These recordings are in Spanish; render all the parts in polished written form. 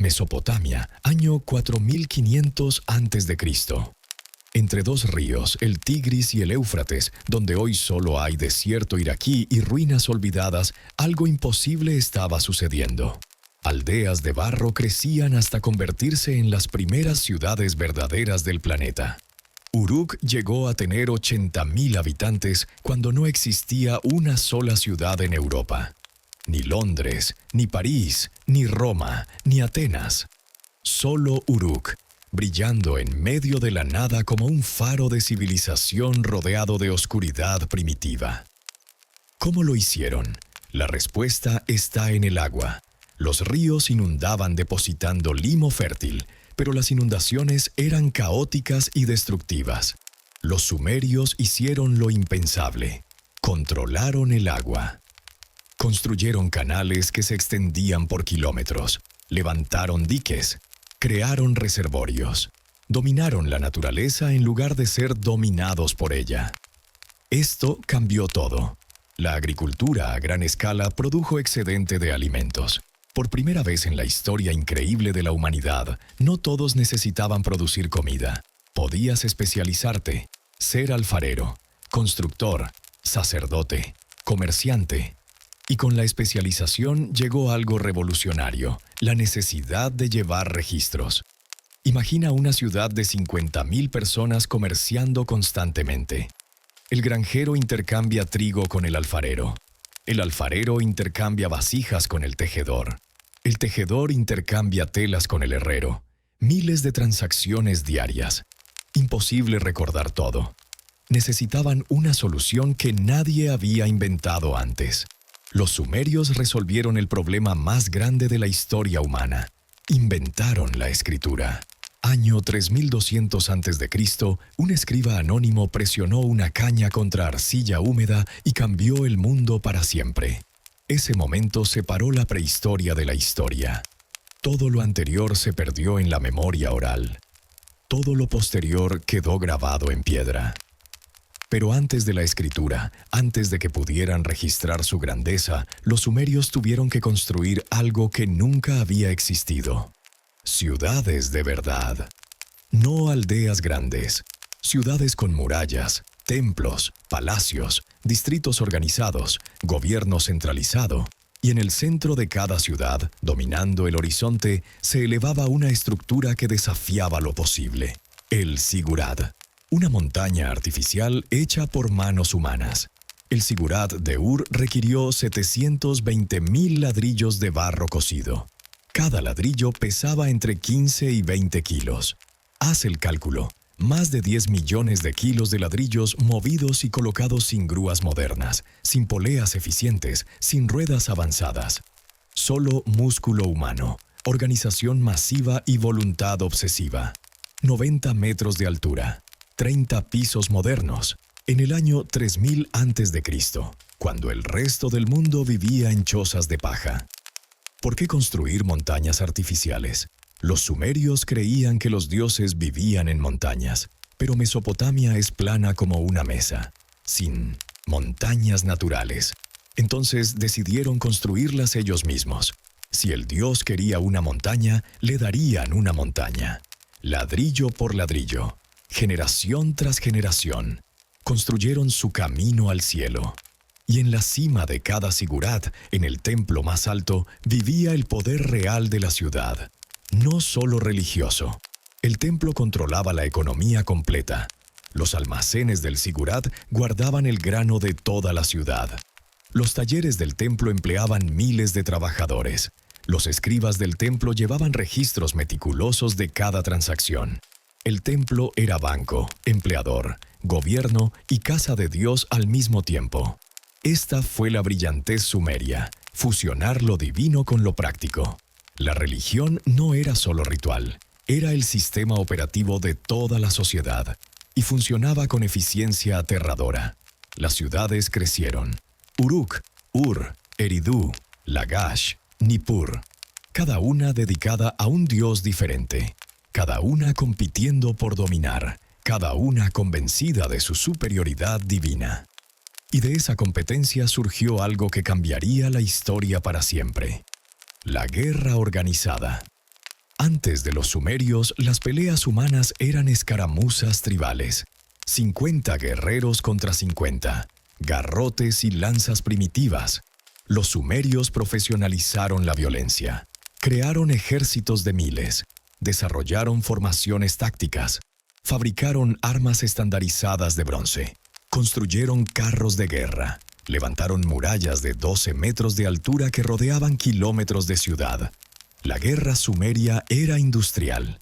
Mesopotamia, año 4500 a.C. Entre dos ríos, el Tigris y el Éufrates, donde hoy solo hay desierto iraquí y ruinas olvidadas, algo imposible estaba sucediendo. Aldeas de barro crecían hasta convertirse en las primeras ciudades verdaderas del planeta. Uruk llegó a tener 80.000 habitantes cuando no existía una sola ciudad en Europa. Ni Londres, ni París, ni Roma, ni Atenas. Solo Uruk, brillando en medio de la nada como un faro de civilización rodeado de oscuridad primitiva. ¿Cómo lo hicieron? La respuesta está en el agua. Los ríos inundaban depositando limo fértil, pero las inundaciones eran caóticas y destructivas. Los sumerios hicieron lo impensable. Controlaron el agua. Construyeron canales que se extendían por kilómetros, levantaron diques, crearon reservorios, dominaron la naturaleza en lugar de ser dominados por ella. Esto cambió todo. La agricultura a gran escala produjo excedente de alimentos. Por primera vez en la historia increíble de la humanidad, no todos necesitaban producir comida. Podías especializarte, ser alfarero, constructor, sacerdote, comerciante. Y con la especialización llegó algo revolucionario, la necesidad de llevar registros. Imagina una ciudad de 50.000 personas comerciando constantemente. El granjero intercambia trigo con el alfarero. El alfarero intercambia vasijas con el tejedor. El tejedor intercambia telas con el herrero. Miles de transacciones diarias. Imposible recordar todo. Necesitaban una solución que nadie había inventado antes. Los sumerios resolvieron el problema más grande de la historia humana. Inventaron la escritura. Año 3200 a.C., un escriba anónimo presionó una caña contra arcilla húmeda y cambió el mundo para siempre. Ese momento separó la prehistoria de la historia. Todo lo anterior se perdió en la memoria oral. Todo lo posterior quedó grabado en piedra. Pero antes de la escritura, antes de que pudieran registrar su grandeza, los sumerios tuvieron que construir algo que nunca había existido. Ciudades de verdad. No aldeas grandes. Ciudades con murallas, templos, palacios, distritos organizados, gobierno centralizado. Y en el centro de cada ciudad, dominando el horizonte, se elevaba una estructura que desafiaba lo posible. El Zigurat. Una montaña artificial hecha por manos humanas. El Zigurat de Ur requirió 720.000 ladrillos de barro cocido. Cada ladrillo pesaba entre 15 y 20 kilos. Haz el cálculo. Más de 10 millones de kilos de ladrillos movidos y colocados sin grúas modernas, sin poleas eficientes, sin ruedas avanzadas. Solo músculo humano, organización masiva y voluntad obsesiva. 90 metros de altura. 30 pisos modernos, en el año 3000 a.C., cuando el resto del mundo vivía en chozas de paja. ¿Por qué construir montañas artificiales? Los sumerios creían que los dioses vivían en montañas, pero Mesopotamia es plana como una mesa, sin montañas naturales. Entonces decidieron construirlas ellos mismos. Si el dios quería una montaña, le darían una montaña. Ladrillo por ladrillo. Generación tras generación, construyeron su camino al cielo. Y en la cima de cada zigurat, en el templo más alto, vivía el poder real de la ciudad. No solo religioso. El templo controlaba la economía completa. Los almacenes del zigurat guardaban el grano de toda la ciudad. Los talleres del templo empleaban miles de trabajadores. Los escribas del templo llevaban registros meticulosos de cada transacción. El templo era banco, empleador, gobierno y casa de Dios al mismo tiempo. Esta fue la brillantez sumeria, fusionar lo divino con lo práctico. La religión no era solo ritual, era el sistema operativo de toda la sociedad y funcionaba con eficiencia aterradora. Las ciudades crecieron. Uruk, Ur, Eridu, Lagash, Nippur, cada una dedicada a un dios diferente. Cada una compitiendo por dominar, cada una convencida de su superioridad divina. Y de esa competencia surgió algo que cambiaría la historia para siempre. La guerra organizada. Antes de los sumerios, las peleas humanas eran escaramuzas tribales. 50 guerreros contra 50, garrotes y lanzas primitivas. Los sumerios profesionalizaron la violencia. Crearon ejércitos de miles, desarrollaron formaciones tácticas, fabricaron armas estandarizadas de bronce, construyeron carros de guerra, levantaron murallas de 12 metros de altura que rodeaban kilómetros de ciudad. La guerra sumeria era industrial,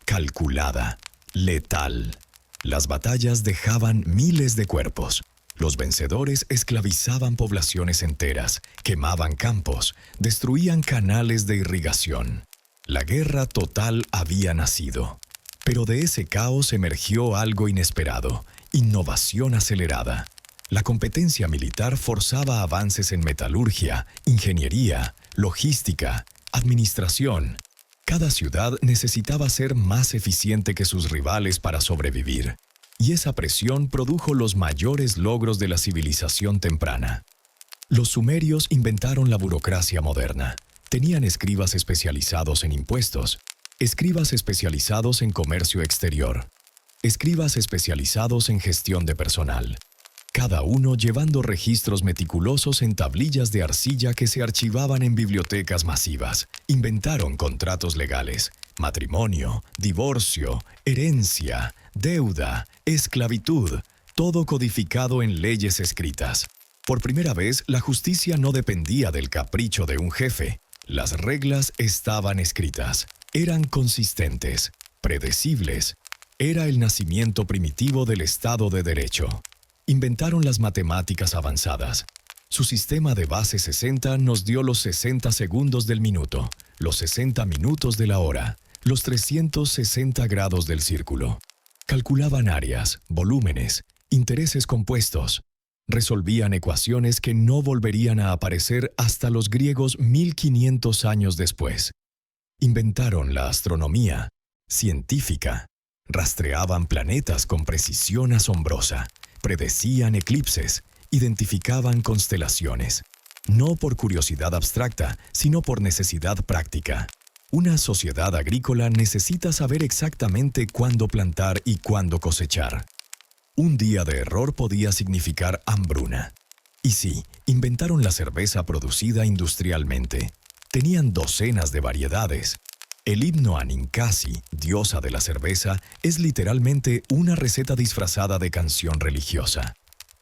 calculada, letal. Las batallas dejaban miles de cuerpos. Los vencedores esclavizaban poblaciones enteras, quemaban campos, destruían canales de irrigación. La guerra total había nacido. Pero de ese caos emergió algo inesperado: innovación acelerada. La competencia militar forzaba avances en metalurgia, ingeniería, logística, administración. Cada ciudad necesitaba ser más eficiente que sus rivales para sobrevivir. Y esa presión produjo los mayores logros de la civilización temprana. Los sumerios inventaron la burocracia moderna. Tenían escribas especializados en impuestos, escribas especializados en comercio exterior, escribas especializados en gestión de personal, cada uno llevando registros meticulosos en tablillas de arcilla que se archivaban en bibliotecas masivas. Inventaron contratos legales, matrimonio, divorcio, herencia, deuda, esclavitud, todo codificado en leyes escritas. Por primera vez, la justicia no dependía del capricho de un jefe. Las reglas estaban escritas, eran consistentes, predecibles. Era el nacimiento primitivo del Estado de Derecho. Inventaron las matemáticas avanzadas. Su sistema de base 60 nos dio los 60 segundos del minuto, los 60 minutos de la hora, los 360 grados del círculo. Calculaban áreas, volúmenes, intereses compuestos. Resolvían ecuaciones que no volverían a aparecer hasta los griegos 1500 años después. Inventaron la astronomía científica. Rastreaban planetas con precisión asombrosa. Predecían eclipses, identificaban constelaciones. No por curiosidad abstracta, sino por necesidad práctica. Una sociedad agrícola necesita saber exactamente cuándo plantar y cuándo cosechar. Un día de error podía significar hambruna. Y sí, inventaron la cerveza producida industrialmente. Tenían docenas de variedades. El himno a Ninkasi, diosa de la cerveza, es literalmente una receta disfrazada de canción religiosa.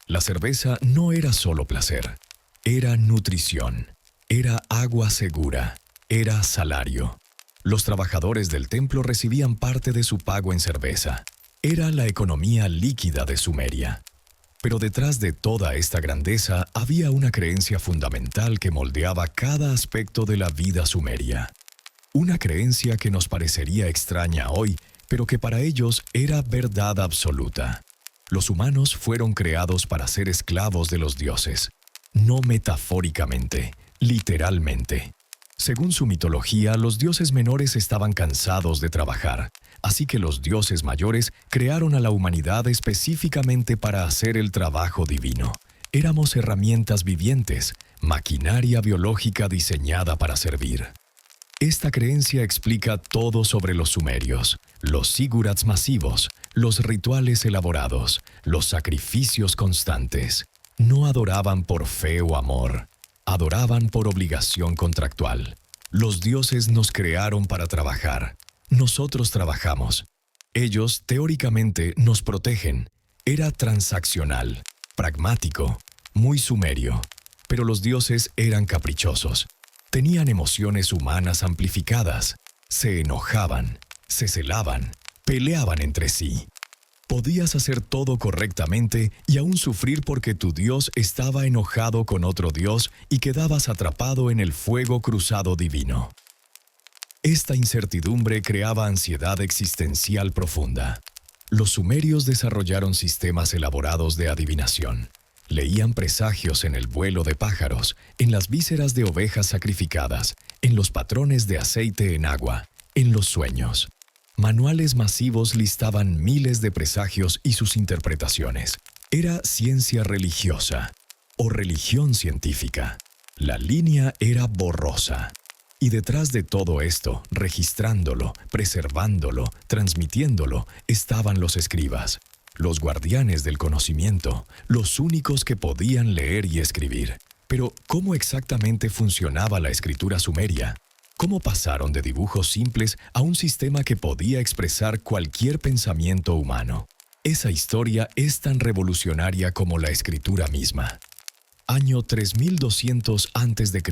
La cerveza no era solo placer, era nutrición, era agua segura, era salario. Los trabajadores del templo recibían parte de su pago en cerveza. Era la economía líquida de Sumeria. Pero detrás de toda esta grandeza había una creencia fundamental que moldeaba cada aspecto de la vida sumeria. Una creencia que nos parecería extraña hoy, pero que para ellos era verdad absoluta. Los humanos fueron creados para ser esclavos de los dioses. No metafóricamente, literalmente. Según su mitología, los dioses menores estaban cansados de trabajar, así que los dioses mayores crearon a la humanidad específicamente para hacer el trabajo divino. Éramos herramientas vivientes, maquinaria biológica diseñada para servir. Esta creencia explica todo sobre los sumerios, los sigurats masivos, los rituales elaborados, los sacrificios constantes. No adoraban por fe o amor, adoraban por obligación contractual. Los dioses nos crearon para trabajar. Nosotros trabajamos. Ellos, teóricamente, nos protegen. Era transaccional, pragmático, muy sumerio. Pero los dioses eran caprichosos. Tenían emociones humanas amplificadas. Se enojaban, se celaban, peleaban entre sí. Podías hacer todo correctamente y aún sufrir porque tu Dios estaba enojado con otro Dios y quedabas atrapado en el fuego cruzado divino. Esta incertidumbre creaba ansiedad existencial profunda. Los sumerios desarrollaron sistemas elaborados de adivinación. Leían presagios en el vuelo de pájaros, en las vísceras de ovejas sacrificadas, en los patrones de aceite en agua, en los sueños. Manuales masivos listaban miles de presagios y sus interpretaciones. Era ciencia religiosa o religión científica. La línea era borrosa. Y detrás de todo esto, registrándolo, preservándolo, transmitiéndolo, estaban los escribas, los guardianes del conocimiento, los únicos que podían leer y escribir. Pero, ¿cómo exactamente funcionaba la escritura sumeria? ¿Cómo pasaron de dibujos simples a un sistema que podía expresar cualquier pensamiento humano? Esa historia es tan revolucionaria como la escritura misma. Año 3200 a.C.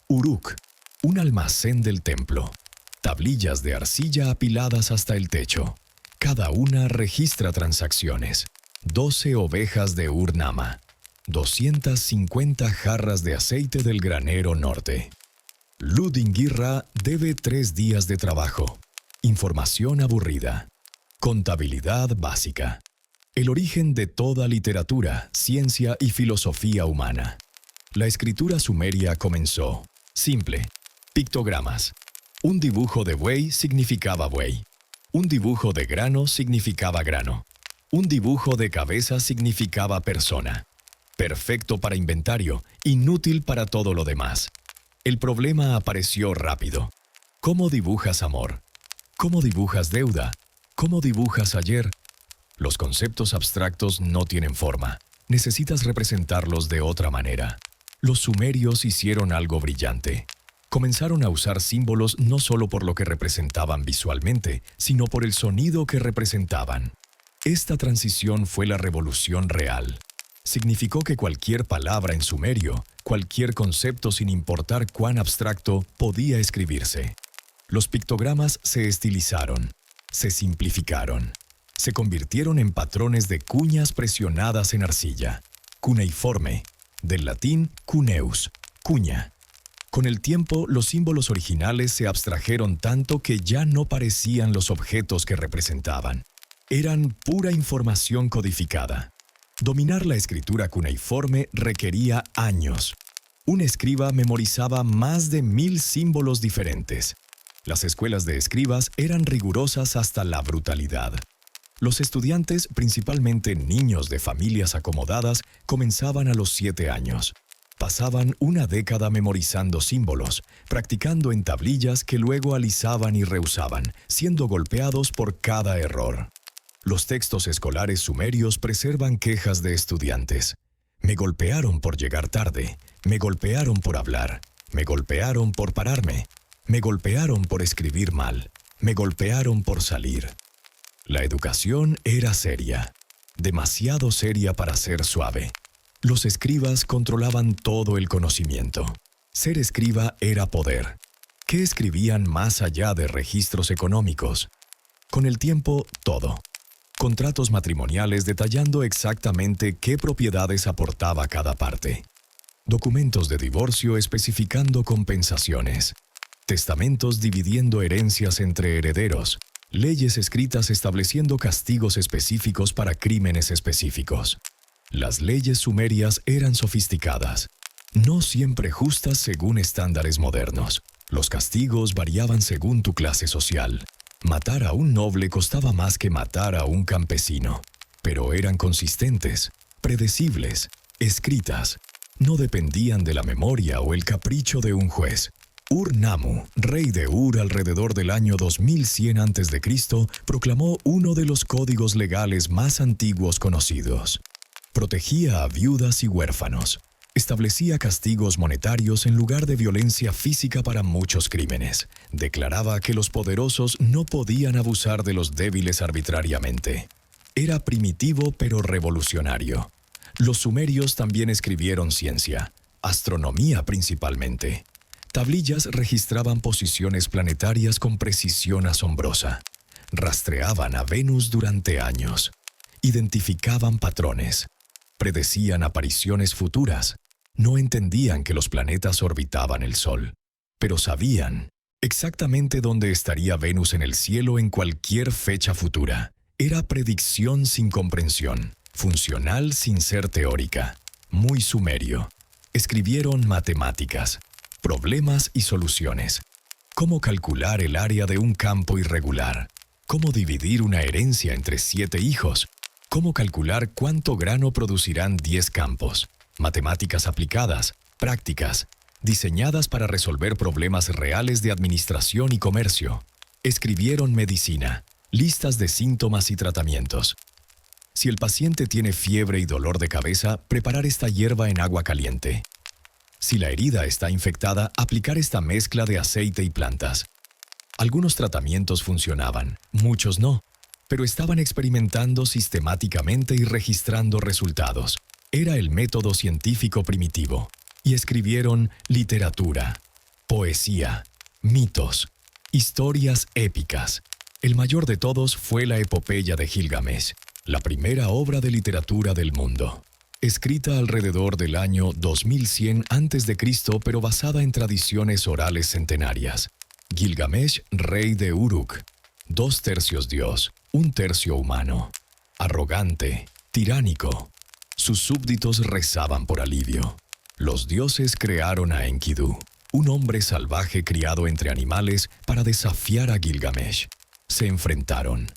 Uruk, un almacén del templo. Tablillas de arcilla apiladas hasta el techo. Cada una registra transacciones. 12 ovejas de Ur-Nama. 250 jarras de aceite del granero norte. Ludingirra debe 3 días de trabajo. Información aburrida. Contabilidad básica. El origen de toda literatura, ciencia y filosofía humana. La escritura sumeria comenzó. Simple. Pictogramas. Un dibujo de buey significaba buey. Un dibujo de grano significaba grano. Un dibujo de cabeza significaba persona. Perfecto para inventario, inútil para todo lo demás. El problema apareció rápido. ¿Cómo dibujas amor? ¿Cómo dibujas deuda? ¿Cómo dibujas ayer? Los conceptos abstractos no tienen forma. Necesitas representarlos de otra manera. Los sumerios hicieron algo brillante. Comenzaron a usar símbolos no solo por lo que representaban visualmente, sino por el sonido que representaban. Esta transición fue la revolución real. Significó que cualquier palabra en sumerio, cualquier concepto sin importar cuán abstracto, podía escribirse. Los pictogramas se estilizaron, se simplificaron, se convirtieron en patrones de cuñas presionadas en arcilla. Cuneiforme, del latín cuneus, cuña. Con el tiempo, los símbolos originales se abstrajeron tanto que ya no parecían los objetos que representaban. Eran pura información codificada. Dominar la escritura cuneiforme requería años. Un escriba memorizaba más de 1000 símbolos diferentes. Las escuelas de escribas eran rigurosas hasta la brutalidad. Los estudiantes, principalmente niños de familias acomodadas, comenzaban a los 7 años. Pasaban una década memorizando símbolos, practicando en tablillas que luego alisaban y reusaban, siendo golpeados por cada error. Los textos escolares sumerios preservan quejas de estudiantes. Me golpearon por llegar tarde, me golpearon por hablar, me golpearon por pararme, me golpearon por escribir mal, me golpearon por salir. La educación era seria, demasiado seria para ser suave. Los escribas controlaban todo el conocimiento. Ser escriba era poder. ¿Qué escribían más allá de registros económicos? Con el tiempo, todo. Contratos matrimoniales detallando exactamente qué propiedades aportaba cada parte. Documentos de divorcio especificando compensaciones. Testamentos dividiendo herencias entre herederos. Leyes escritas estableciendo castigos específicos para crímenes específicos. Las leyes sumerias eran sofisticadas, no siempre justas según estándares modernos. Los castigos variaban según tu clase social. Matar a un noble costaba más que matar a un campesino, pero eran consistentes, predecibles, escritas. No dependían de la memoria o el capricho de un juez. Ur-Nammu, rey de Ur alrededor del año 2100 a.C., proclamó uno de los códigos legales más antiguos conocidos. Protegía a viudas y huérfanos. Establecía castigos monetarios en lugar de violencia física para muchos crímenes. Declaraba que los poderosos no podían abusar de los débiles arbitrariamente. Era primitivo pero revolucionario. Los sumerios también escribieron ciencia, astronomía principalmente. Tablillas registraban posiciones planetarias con precisión asombrosa. Rastreaban a Venus durante años. Identificaban patrones. Predecían apariciones futuras. No entendían que los planetas orbitaban el Sol, pero sabían exactamente dónde estaría Venus en el cielo en cualquier fecha futura. Era predicción sin comprensión, funcional sin ser teórica, muy sumerio. Escribieron matemáticas, problemas y soluciones. Cómo calcular el área de un campo irregular. Cómo dividir una herencia entre 7 hijos. Cómo calcular cuánto grano producirán 10 campos. Matemáticas aplicadas, prácticas. diseñadas para resolver problemas reales de administración y comercio. Escribieron medicina, listas de síntomas y tratamientos. Si el paciente tiene fiebre y dolor de cabeza, preparar esta hierba en agua caliente. Si la herida está infectada, aplicar esta mezcla de aceite y plantas. Algunos tratamientos funcionaban, muchos no, pero estaban experimentando sistemáticamente y registrando resultados. Era el método científico primitivo. Y escribieron literatura, poesía, mitos, historias épicas. El mayor de todos fue la epopeya de Gilgamesh, la primera obra de literatura del mundo. Escrita alrededor del año 2100 a.C., pero basada en tradiciones orales centenarias. Gilgamesh, rey de Uruk, 2/3 dios, 1/3 humano. Arrogante, tiránico. Sus súbditos rezaban por alivio. Los dioses crearon a Enkidu, un hombre salvaje criado entre animales, para desafiar a Gilgamesh. Se enfrentaron.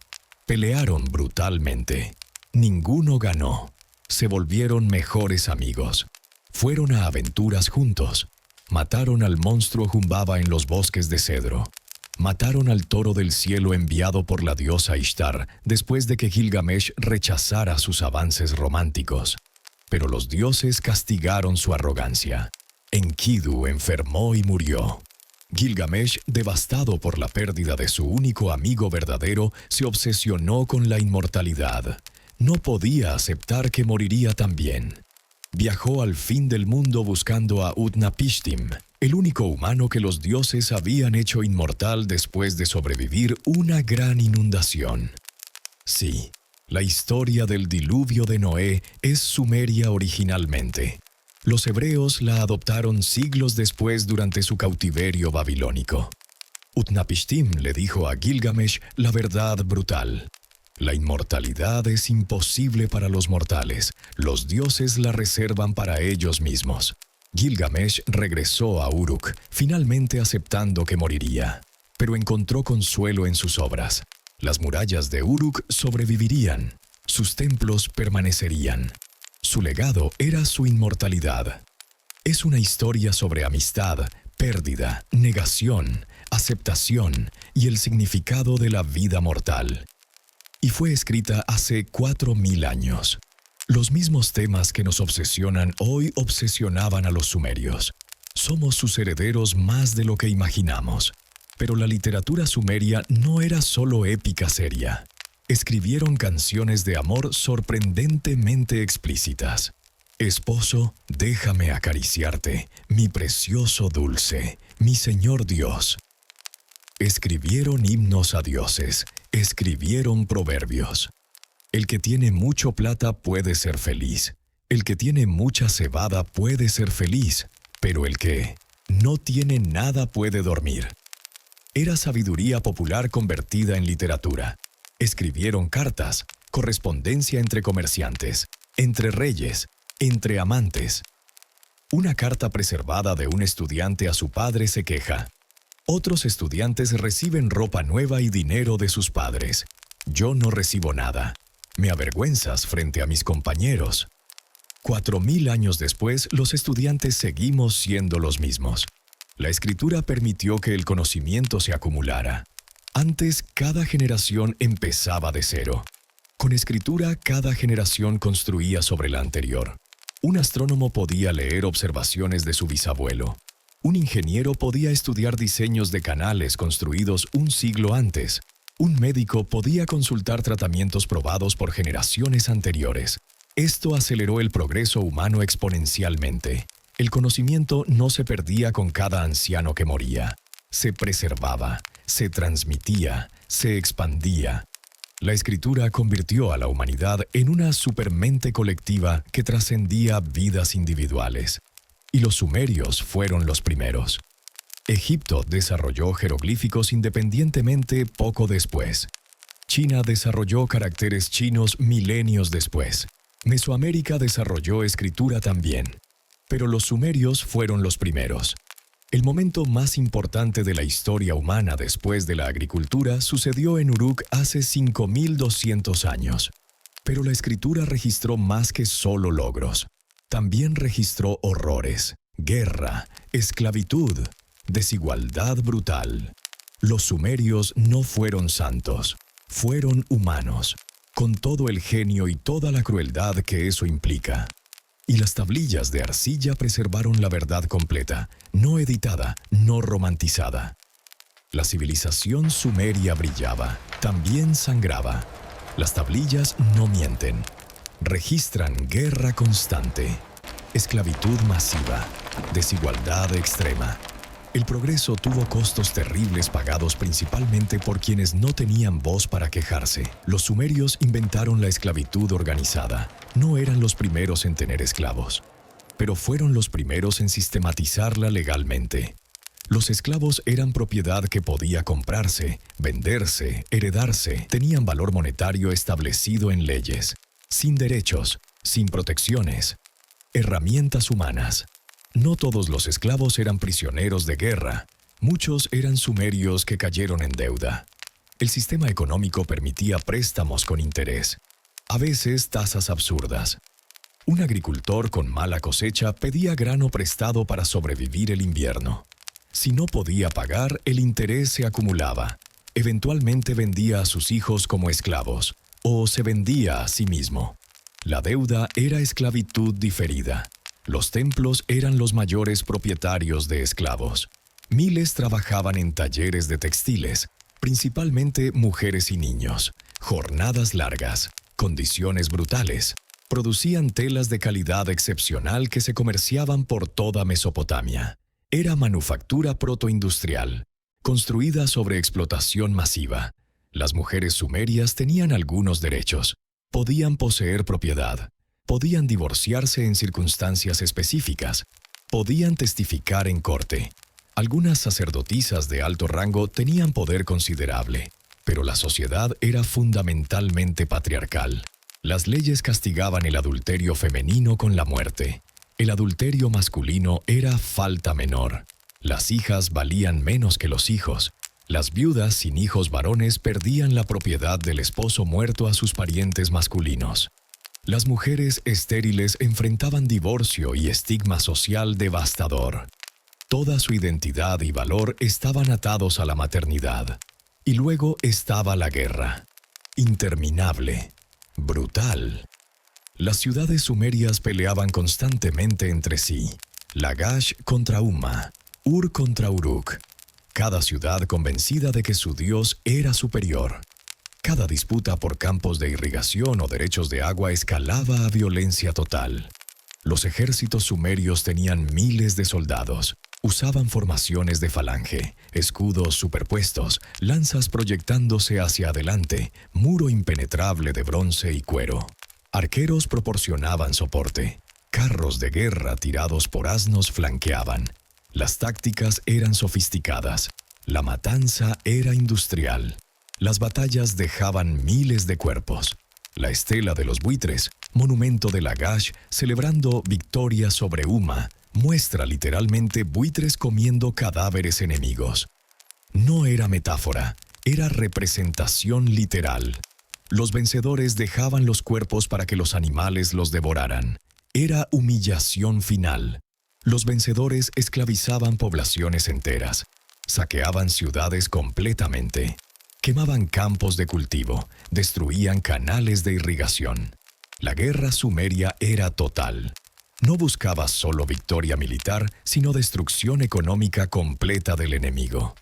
Pelearon brutalmente. Ninguno ganó. Se volvieron mejores amigos. Fueron a aventuras juntos. Mataron al monstruo Humbaba en los bosques de cedro. Mataron al toro del cielo enviado por la diosa Ishtar después de que Gilgamesh rechazara sus avances románticos. Pero los dioses castigaron su arrogancia. Enkidu enfermó y murió. Gilgamesh, devastado por la pérdida de su único amigo verdadero, se obsesionó con la inmortalidad. No podía aceptar que moriría también. Viajó al fin del mundo buscando a Utnapishtim, el único humano que los dioses habían hecho inmortal después de sobrevivir una gran inundación. Sí, la historia del diluvio de Noé es sumeria originalmente. Los hebreos la adoptaron siglos después durante su cautiverio babilónico. Utnapishtim le dijo a Gilgamesh la verdad brutal. La inmortalidad es imposible para los mortales. Los dioses la reservan para ellos mismos. Gilgamesh regresó a Uruk, finalmente aceptando que moriría. Pero encontró consuelo en sus obras. Las murallas de Uruk sobrevivirían. Sus templos permanecerían. Su legado era su inmortalidad. Es una historia sobre amistad, pérdida, negación, aceptación y el significado de la vida mortal. Y fue escrita hace 4000 años. Los mismos temas que nos obsesionan hoy obsesionaban a los sumerios. Somos sus herederos más de lo que imaginamos. Pero la literatura sumeria no era solo épica seria. Escribieron canciones de amor sorprendentemente explícitas. Esposo, déjame acariciarte, mi precioso dulce, mi Señor Dios. Escribieron himnos a dioses, escribieron proverbios. El que tiene mucho plata puede ser feliz. El que tiene mucha cebada puede ser feliz, pero el que no tiene nada puede dormir. Era sabiduría popular convertida en literatura. Escribieron cartas, correspondencia entre comerciantes, entre reyes, entre amantes. Una carta preservada de un estudiante a su padre se queja. Otros estudiantes reciben ropa nueva y dinero de sus padres. Yo no recibo nada. Me avergüenzas frente a mis compañeros. 4000 años después, los estudiantes seguimos siendo los mismos. La escritura permitió que el conocimiento se acumulara. Antes, cada generación empezaba de cero. Con escritura, cada generación construía sobre la anterior. Un astrónomo podía leer observaciones de su bisabuelo. Un ingeniero podía estudiar diseños de canales construidos un siglo antes. Un médico podía consultar tratamientos probados por generaciones anteriores. Esto aceleró el progreso humano exponencialmente. El conocimiento no se perdía con cada anciano que moría. Se preservaba, se transmitía, se expandía. La escritura convirtió a la humanidad en una supermente colectiva que trascendía vidas individuales. Y los sumerios fueron los primeros. Egipto desarrolló jeroglíficos independientemente poco después. China desarrolló caracteres chinos milenios después. Mesoamérica desarrolló escritura también. Pero los sumerios fueron los primeros. El momento más importante de la historia humana después de la agricultura sucedió en Uruk hace 5200 años. Pero la escritura registró más que solo logros. También registró horrores, guerra, esclavitud, desigualdad brutal. Los sumerios no fueron santos, fueron humanos, con todo el genio y toda la crueldad que eso implica. Y las tablillas de arcilla preservaron la verdad completa, no editada, no romantizada. La civilización sumeria brillaba, también sangraba. Las tablillas no mienten. Registran guerra constante, esclavitud masiva, desigualdad extrema. El progreso tuvo costos terribles pagados principalmente por quienes no tenían voz para quejarse. Los sumerios inventaron la esclavitud organizada. No eran los primeros en tener esclavos, pero fueron los primeros en sistematizarla legalmente. Los esclavos eran propiedad que podía comprarse, venderse, heredarse. Tenían valor monetario establecido en leyes, sin derechos, sin protecciones. Herramientas humanas. No todos los esclavos eran prisioneros de guerra. Muchos eran sumerios que cayeron en deuda. El sistema económico permitía préstamos con interés, a veces tasas absurdas. Un agricultor con mala cosecha pedía grano prestado para sobrevivir el invierno. Si no podía pagar, el interés se acumulaba. Eventualmente vendía a sus hijos como esclavos, o se vendía a sí mismo. La deuda era esclavitud diferida. Los templos eran los mayores propietarios de esclavos. Miles trabajaban en talleres de textiles, principalmente mujeres y niños. Jornadas largas, condiciones brutales. Producían telas de calidad excepcional que se comerciaban por toda Mesopotamia. Era manufactura protoindustrial, construida sobre explotación masiva. Las mujeres sumerias tenían algunos derechos. Podían poseer propiedad. Podían divorciarse en circunstancias específicas. Podían testificar en corte. Algunas sacerdotisas de alto rango tenían poder considerable, pero la sociedad era fundamentalmente patriarcal. Las leyes castigaban el adulterio femenino con la muerte. El adulterio masculino era falta menor. Las hijas valían menos que los hijos. Las viudas sin hijos varones perdían la propiedad del esposo muerto a sus parientes masculinos. Las mujeres estériles enfrentaban divorcio y estigma social devastador. Toda su identidad y valor estaban atados a la maternidad. Y luego estaba la guerra. Interminable, brutal. Las ciudades sumerias peleaban constantemente entre sí. Lagash contra Umma, Ur contra Uruk. Cada ciudad convencida de que su dios era superior. Cada disputa por campos de irrigación o derechos de agua escalaba a violencia total. Los ejércitos sumerios tenían miles de soldados. Usaban formaciones de falange, escudos superpuestos, lanzas proyectándose hacia adelante, muro impenetrable de bronce y cuero. Arqueros proporcionaban soporte. Carros de guerra tirados por asnos flanqueaban. Las tácticas eran sofisticadas. La matanza era industrial. Las batallas dejaban miles de cuerpos. La estela de los buitres, monumento de Lagash, celebrando victoria sobre Umma, muestra literalmente buitres comiendo cadáveres enemigos. No era metáfora, era representación literal. Los vencedores dejaban los cuerpos para que los animales los devoraran. Era humillación final. Los vencedores esclavizaban poblaciones enteras. Saqueaban ciudades completamente. Quemaban campos de cultivo, destruían canales de irrigación. La guerra sumeria era total. No buscaba solo victoria militar, sino destrucción económica completa del enemigo.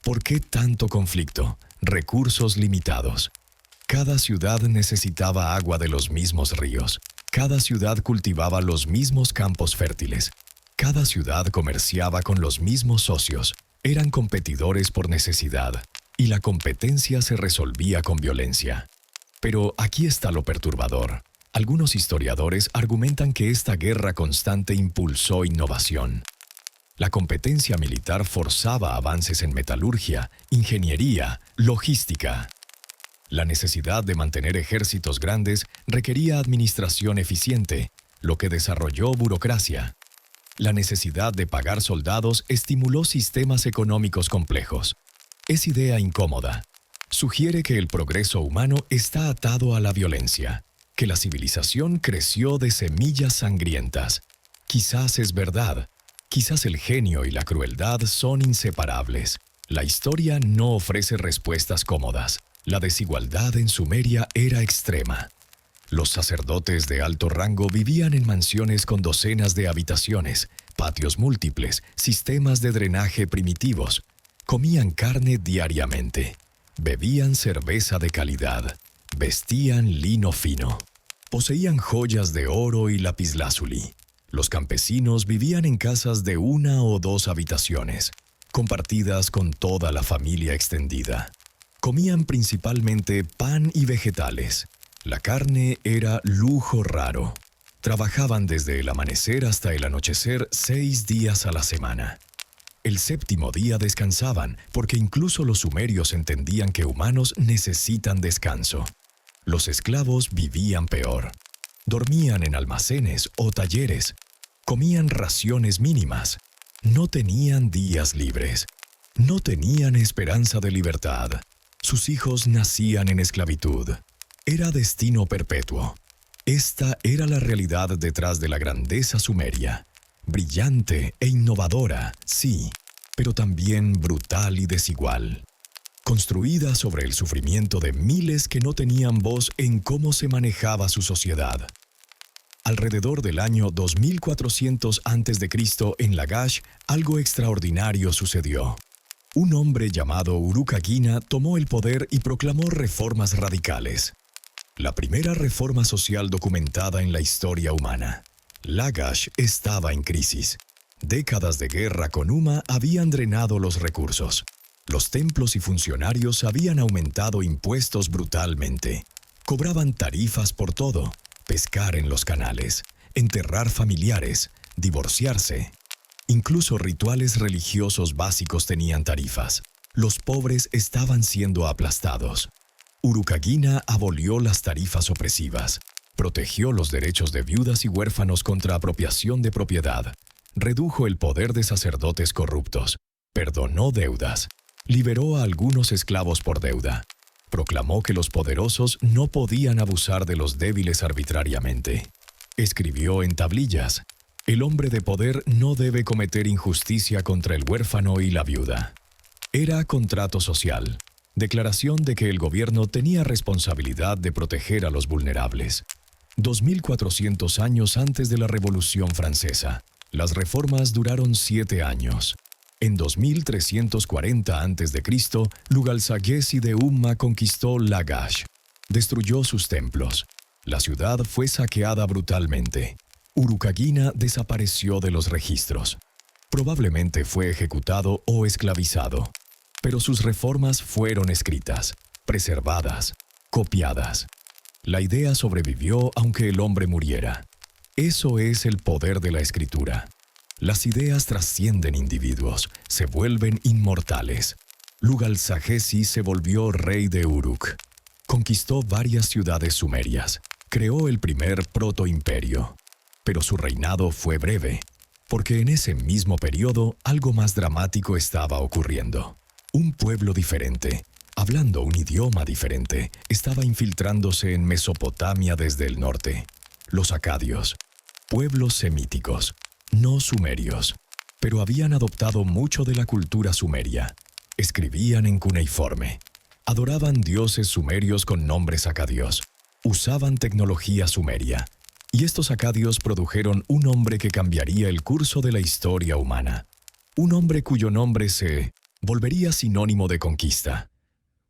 ¿Por qué tanto conflicto? Recursos limitados. Cada ciudad necesitaba agua de los mismos ríos. Cada ciudad cultivaba los mismos campos fértiles. Cada ciudad comerciaba con los mismos socios. Eran competidores por necesidad. Y la competencia se resolvía con violencia. Pero aquí está lo perturbador. Algunos historiadores argumentan que esta guerra constante impulsó innovación. La competencia militar forzaba avances en metalurgia, ingeniería, logística. La necesidad de mantener ejércitos grandes requería administración eficiente, lo que desarrolló burocracia. La necesidad de pagar soldados estimuló sistemas económicos complejos. Es idea incómoda. Sugiere que el progreso humano está atado a la violencia, que la civilización creció de semillas sangrientas. Quizás es verdad, Quizás el genio y la crueldad son inseparables. La historia no ofrece respuestas cómodas. La desigualdad en Sumeria era extrema. Los sacerdotes de alto rango vivían en mansiones con docenas de habitaciones, patios múltiples, sistemas de drenaje primitivos. Comían carne diariamente. Bebían cerveza de calidad. Vestían lino fino. Poseían joyas de oro y lapislázuli. Los campesinos vivían en casas de 1 o 2 habitaciones, compartidas con toda la familia extendida. Comían principalmente pan y vegetales. La carne era lujo raro. Trabajaban desde el amanecer hasta el anochecer 6 días a la semana. El 7º día descansaban, porque incluso los sumerios entendían que humanos necesitan descanso. Los esclavos vivían peor. Dormían en almacenes o talleres. Comían raciones mínimas. No tenían días libres. No tenían esperanza de libertad. Sus hijos nacían en esclavitud. Era destino perpetuo. Esta era la realidad detrás de la grandeza sumeria. Brillante e innovadora, sí, pero también brutal y desigual. Construida sobre el sufrimiento de miles que no tenían voz en cómo se manejaba su sociedad. Alrededor del año 2400 a.C. en Lagash, algo extraordinario sucedió. Un hombre llamado Urukagina tomó el poder y proclamó reformas radicales. La primera reforma social documentada en la historia humana. Lagash estaba en crisis. Décadas de guerra con Uma habían drenado los recursos. Los templos y funcionarios habían aumentado impuestos brutalmente. Cobraban tarifas por todo: pescar en los canales, enterrar familiares, divorciarse. Incluso rituales religiosos básicos tenían tarifas. Los pobres estaban siendo aplastados. Urukagina abolió las tarifas opresivas, protegió los derechos de viudas y huérfanos contra apropiación de propiedad, redujo el poder de sacerdotes corruptos, perdonó deudas, liberó a algunos esclavos por deuda, proclamó que los poderosos no podían abusar de los débiles arbitrariamente. Escribió en tablillas: el hombre de poder no debe cometer injusticia contra el huérfano y la viuda. Era contrato social, declaración de que el gobierno tenía responsabilidad de proteger a los vulnerables. 2400 años antes de la Revolución Francesa, las reformas duraron 7 años. En 2340 a.C., Lugalsaghezi de Umma conquistó Lagash. Destruyó sus templos. La ciudad fue saqueada brutalmente. Urukagina desapareció de los registros. Probablemente fue ejecutado o esclavizado. Pero sus reformas fueron escritas, preservadas, copiadas. La idea sobrevivió aunque el hombre muriera. Eso es el poder de la escritura. Las ideas trascienden individuos, se vuelven inmortales. Lugalsaghezi se volvió rey de Uruk. Conquistó varias ciudades sumerias. Creó el primer protoimperio. Pero su reinado fue breve, porque en ese mismo periodo algo más dramático estaba ocurriendo. Un pueblo diferente, hablando un idioma diferente, estaba infiltrándose en Mesopotamia desde el norte. Los acadios, pueblos semíticos, no sumerios, pero habían adoptado mucho de la cultura sumeria. Escribían en cuneiforme, adoraban dioses sumerios con nombres acadios, usaban tecnología sumeria, y estos acadios produjeron un hombre que cambiaría el curso de la historia humana. Un hombre cuyo nombre se volvería sinónimo de conquista.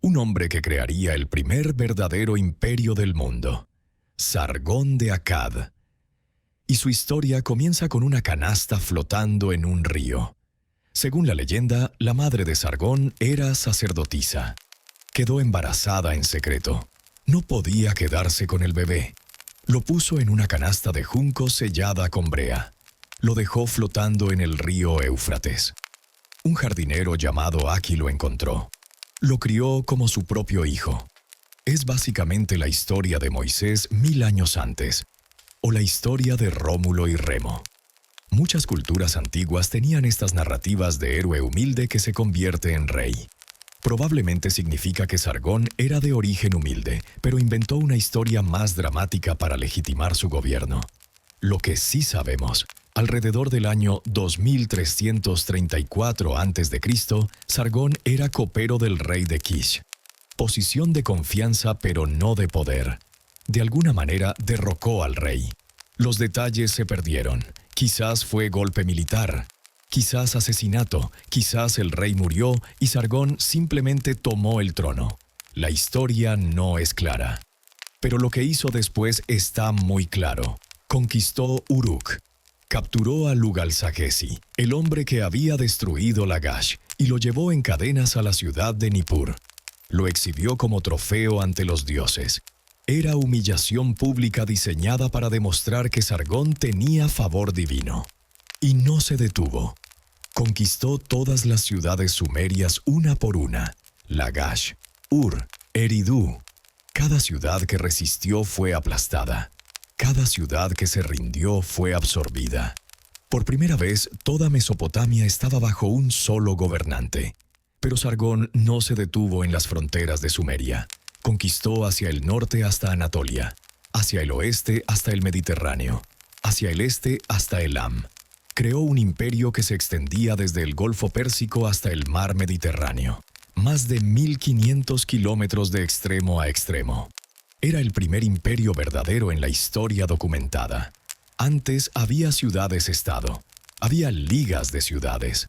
Un hombre que crearía el primer verdadero imperio del mundo, Sargón de Akkad. Y su historia comienza con una canasta flotando en un río. Según la leyenda, la madre de Sargón era sacerdotisa. Quedó embarazada en secreto. No podía quedarse con el bebé. Lo puso en una canasta de junco sellada con brea. Lo dejó flotando en el río Éufrates. Un jardinero llamado Aki lo encontró. Lo crió como su propio hijo. Es básicamente la historia de Moisés 1000 años antes, o la historia de Rómulo y Remo. Muchas culturas antiguas tenían estas narrativas de héroe humilde que se convierte en rey. Probablemente significa que Sargón era de origen humilde, pero inventó una historia más dramática para legitimar su gobierno. Lo que sí sabemos, Alrededor del año 2334 a.C., Sargón era copero del rey de Kish. Posición de confianza pero no de poder. De alguna manera derrocó al rey. Los detalles se perdieron. Quizás fue golpe militar, quizás asesinato, quizás el rey murió y Sargón simplemente tomó el trono. La historia no es clara. Pero lo que hizo después está muy claro. Conquistó Uruk. Capturó a Lugal-Zaggisi, el hombre que había destruido Lagash, y lo llevó en cadenas a la ciudad de Nippur. Lo exhibió como trofeo ante los dioses. Era humillación pública diseñada para demostrar que Sargón tenía favor divino. Y no se detuvo. Conquistó todas las ciudades sumerias una por una. Lagash, Ur, Eridu. Cada ciudad que resistió fue aplastada. Cada ciudad que se rindió fue absorbida. Por primera vez, toda Mesopotamia estaba bajo un solo gobernante. Pero Sargón no se detuvo en las fronteras de Sumeria. Conquistó hacia el norte hasta Anatolia, hacia el oeste hasta el Mediterráneo, hacia el este hasta Elam. Creó un imperio que se extendía desde el Golfo Pérsico hasta el mar Mediterráneo. Más de 1.500 kilómetros de extremo a extremo. Era el primer imperio verdadero en la historia documentada. Antes había ciudades-estado, había ligas de ciudades,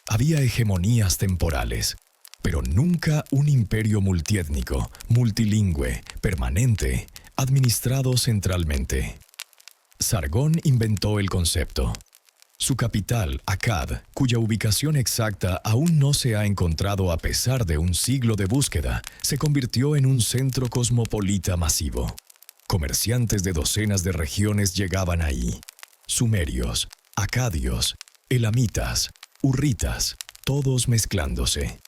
había hegemonías temporales, pero nunca un imperio multiétnico, multilingüe, permanente, administrado centralmente. Sargón inventó el concepto. Su capital, Akkad, cuya ubicación exacta aún no se ha encontrado a pesar de un siglo de búsqueda, se convirtió en un centro cosmopolita masivo. Comerciantes de docenas de regiones llegaban ahí. Sumerios, acadios, elamitas, hurritas, todos mezclándose.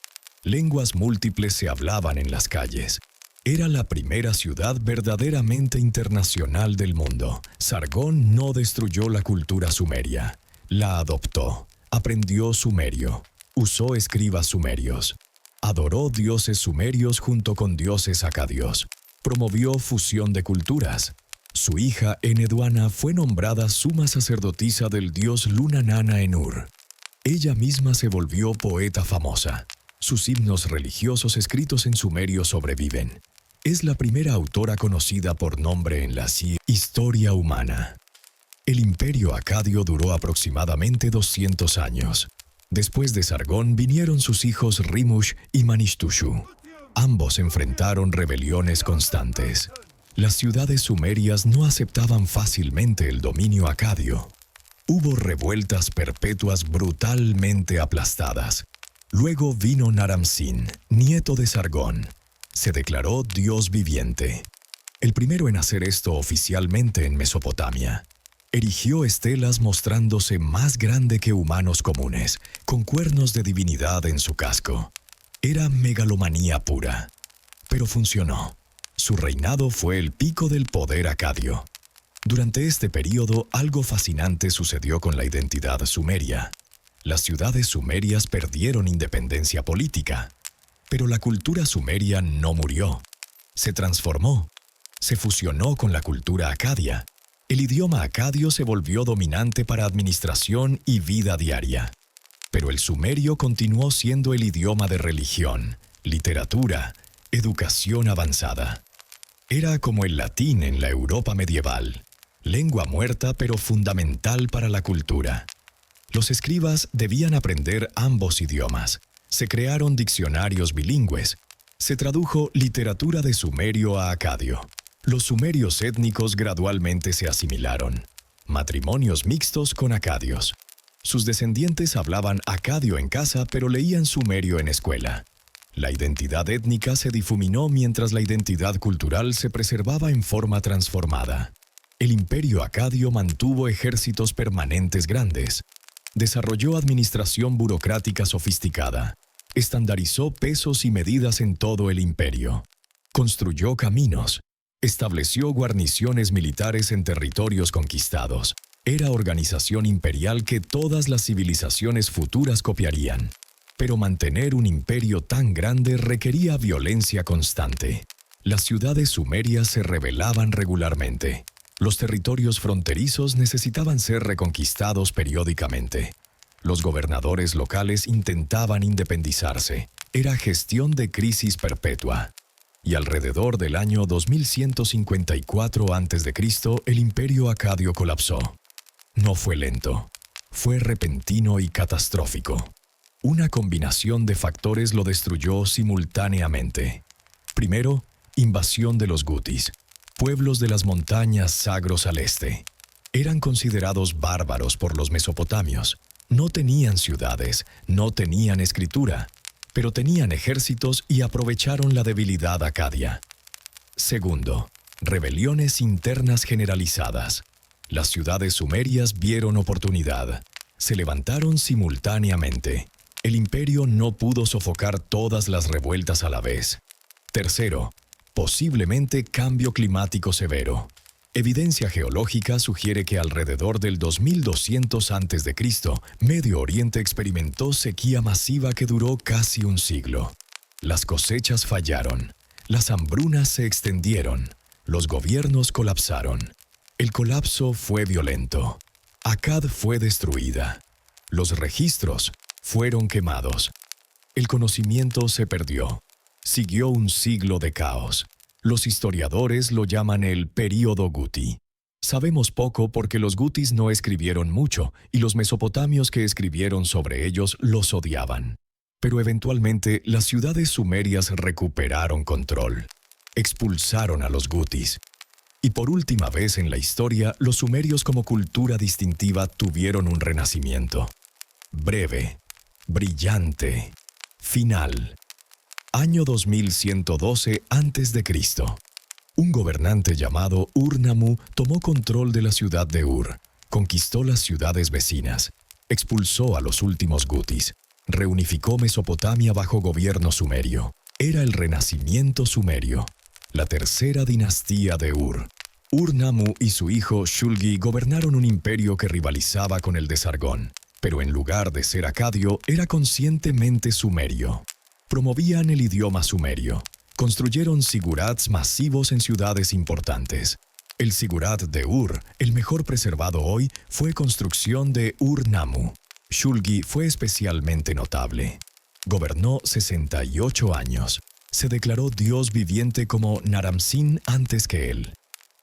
Lenguas múltiples se hablaban en las calles. Era la primera ciudad verdaderamente internacional del mundo. Sargón no destruyó la cultura sumeria. La adoptó, aprendió sumerio, usó escribas sumerios, adoró dioses sumerios junto con dioses acadios, promovió fusión de culturas. Su hija Enheduanna fue nombrada suma sacerdotisa del dios Lunanana en Ur. Ella misma se volvió poeta famosa. Sus himnos religiosos escritos en sumerio sobreviven. Es la primera autora conocida por nombre en la historia humana. El imperio acadio duró aproximadamente 200 años. Después de Sargón vinieron sus hijos Rimush y Manishtushu. Ambos enfrentaron rebeliones constantes. Las ciudades sumerias no aceptaban fácilmente el dominio acadio. Hubo revueltas perpetuas brutalmente aplastadas. Luego vino Naram-Sin, nieto de Sargón. Se declaró dios viviente. El primero en hacer esto oficialmente en Mesopotamia. Erigió estelas mostrándose más grande que humanos comunes, con cuernos de divinidad en su casco. Era megalomanía pura. Pero funcionó. Su reinado fue el pico del poder acadio. Durante este período, algo fascinante sucedió con la identidad sumeria. Las ciudades sumerias perdieron independencia política. Pero la cultura sumeria no murió. Se transformó. Se fusionó con la cultura acadia. El idioma acadio se volvió dominante para administración y vida diaria. Pero el sumerio continuó siendo el idioma de religión, literatura, educación avanzada. Era como el latín en la Europa medieval, lengua muerta pero fundamental para la cultura. Los escribas debían aprender ambos idiomas. Se crearon diccionarios bilingües. Se tradujo literatura de sumerio a acadio. Los sumerios étnicos gradualmente se asimilaron. Matrimonios mixtos con acadios. Sus descendientes hablaban acadio en casa, pero leían sumerio en escuela. La identidad étnica se difuminó mientras la identidad cultural se preservaba en forma transformada. El imperio acadio mantuvo ejércitos permanentes grandes. Desarrolló administración burocrática sofisticada. Estandarizó pesos y medidas en todo el imperio. Construyó caminos. Estableció guarniciones militares en territorios conquistados. Era organización imperial que todas las civilizaciones futuras copiarían. Pero mantener un imperio tan grande requería violencia constante. Las ciudades sumerias se rebelaban regularmente. Los territorios fronterizos necesitaban ser reconquistados periódicamente. Los gobernadores locales intentaban independizarse. Era gestión de crisis perpetua. Y alrededor del año 2154 a.C., el imperio acadio colapsó. No fue lento, fue repentino y catastrófico. Una combinación de factores lo destruyó simultáneamente. Primero, invasión de los gutis, pueblos de las montañas Zagros al este. Eran considerados bárbaros por los mesopotamios. No tenían ciudades, no tenían escritura, pero tenían ejércitos y aprovecharon la debilidad acadia. Segundo, rebeliones internas generalizadas. Las ciudades sumerias vieron oportunidad. Se levantaron simultáneamente. El imperio no pudo sofocar todas las revueltas a la vez. Tercero, posiblemente cambio climático severo. Evidencia geológica sugiere que alrededor del 2200 a.C., Medio Oriente experimentó sequía masiva que duró casi un siglo. Las cosechas fallaron, las hambrunas se extendieron, los gobiernos colapsaron. El colapso fue violento. Akkad fue destruida. Los registros fueron quemados. El conocimiento se perdió. Siguió un siglo de caos. Los historiadores lo llaman el período Guti. Sabemos poco porque los gutis no escribieron mucho y los mesopotamios que escribieron sobre ellos los odiaban. Pero eventualmente las ciudades sumerias recuperaron control. Expulsaron a los gutis. Y por última vez en la historia, los sumerios como cultura distintiva tuvieron un renacimiento. Breve, brillante, final. Año 2112 a.C. Un gobernante llamado Ur-Nammu tomó control de la ciudad de Ur, conquistó las ciudades vecinas, expulsó a los últimos gutis, reunificó Mesopotamia bajo gobierno sumerio. Era el renacimiento sumerio, la tercera dinastía de Ur. Ur-Nammu y su hijo Shulgi gobernaron un imperio que rivalizaba con el de Sargón, pero en lugar de ser acadio, era conscientemente sumerio. Promovían el idioma sumerio. Construyeron sigurats masivos en ciudades importantes. El sigurat de Ur, el mejor preservado hoy, fue construcción de Ur-Nammu. Shulgi fue especialmente notable. Gobernó 68 años. Se declaró Dios viviente como Naram-Sin antes que él.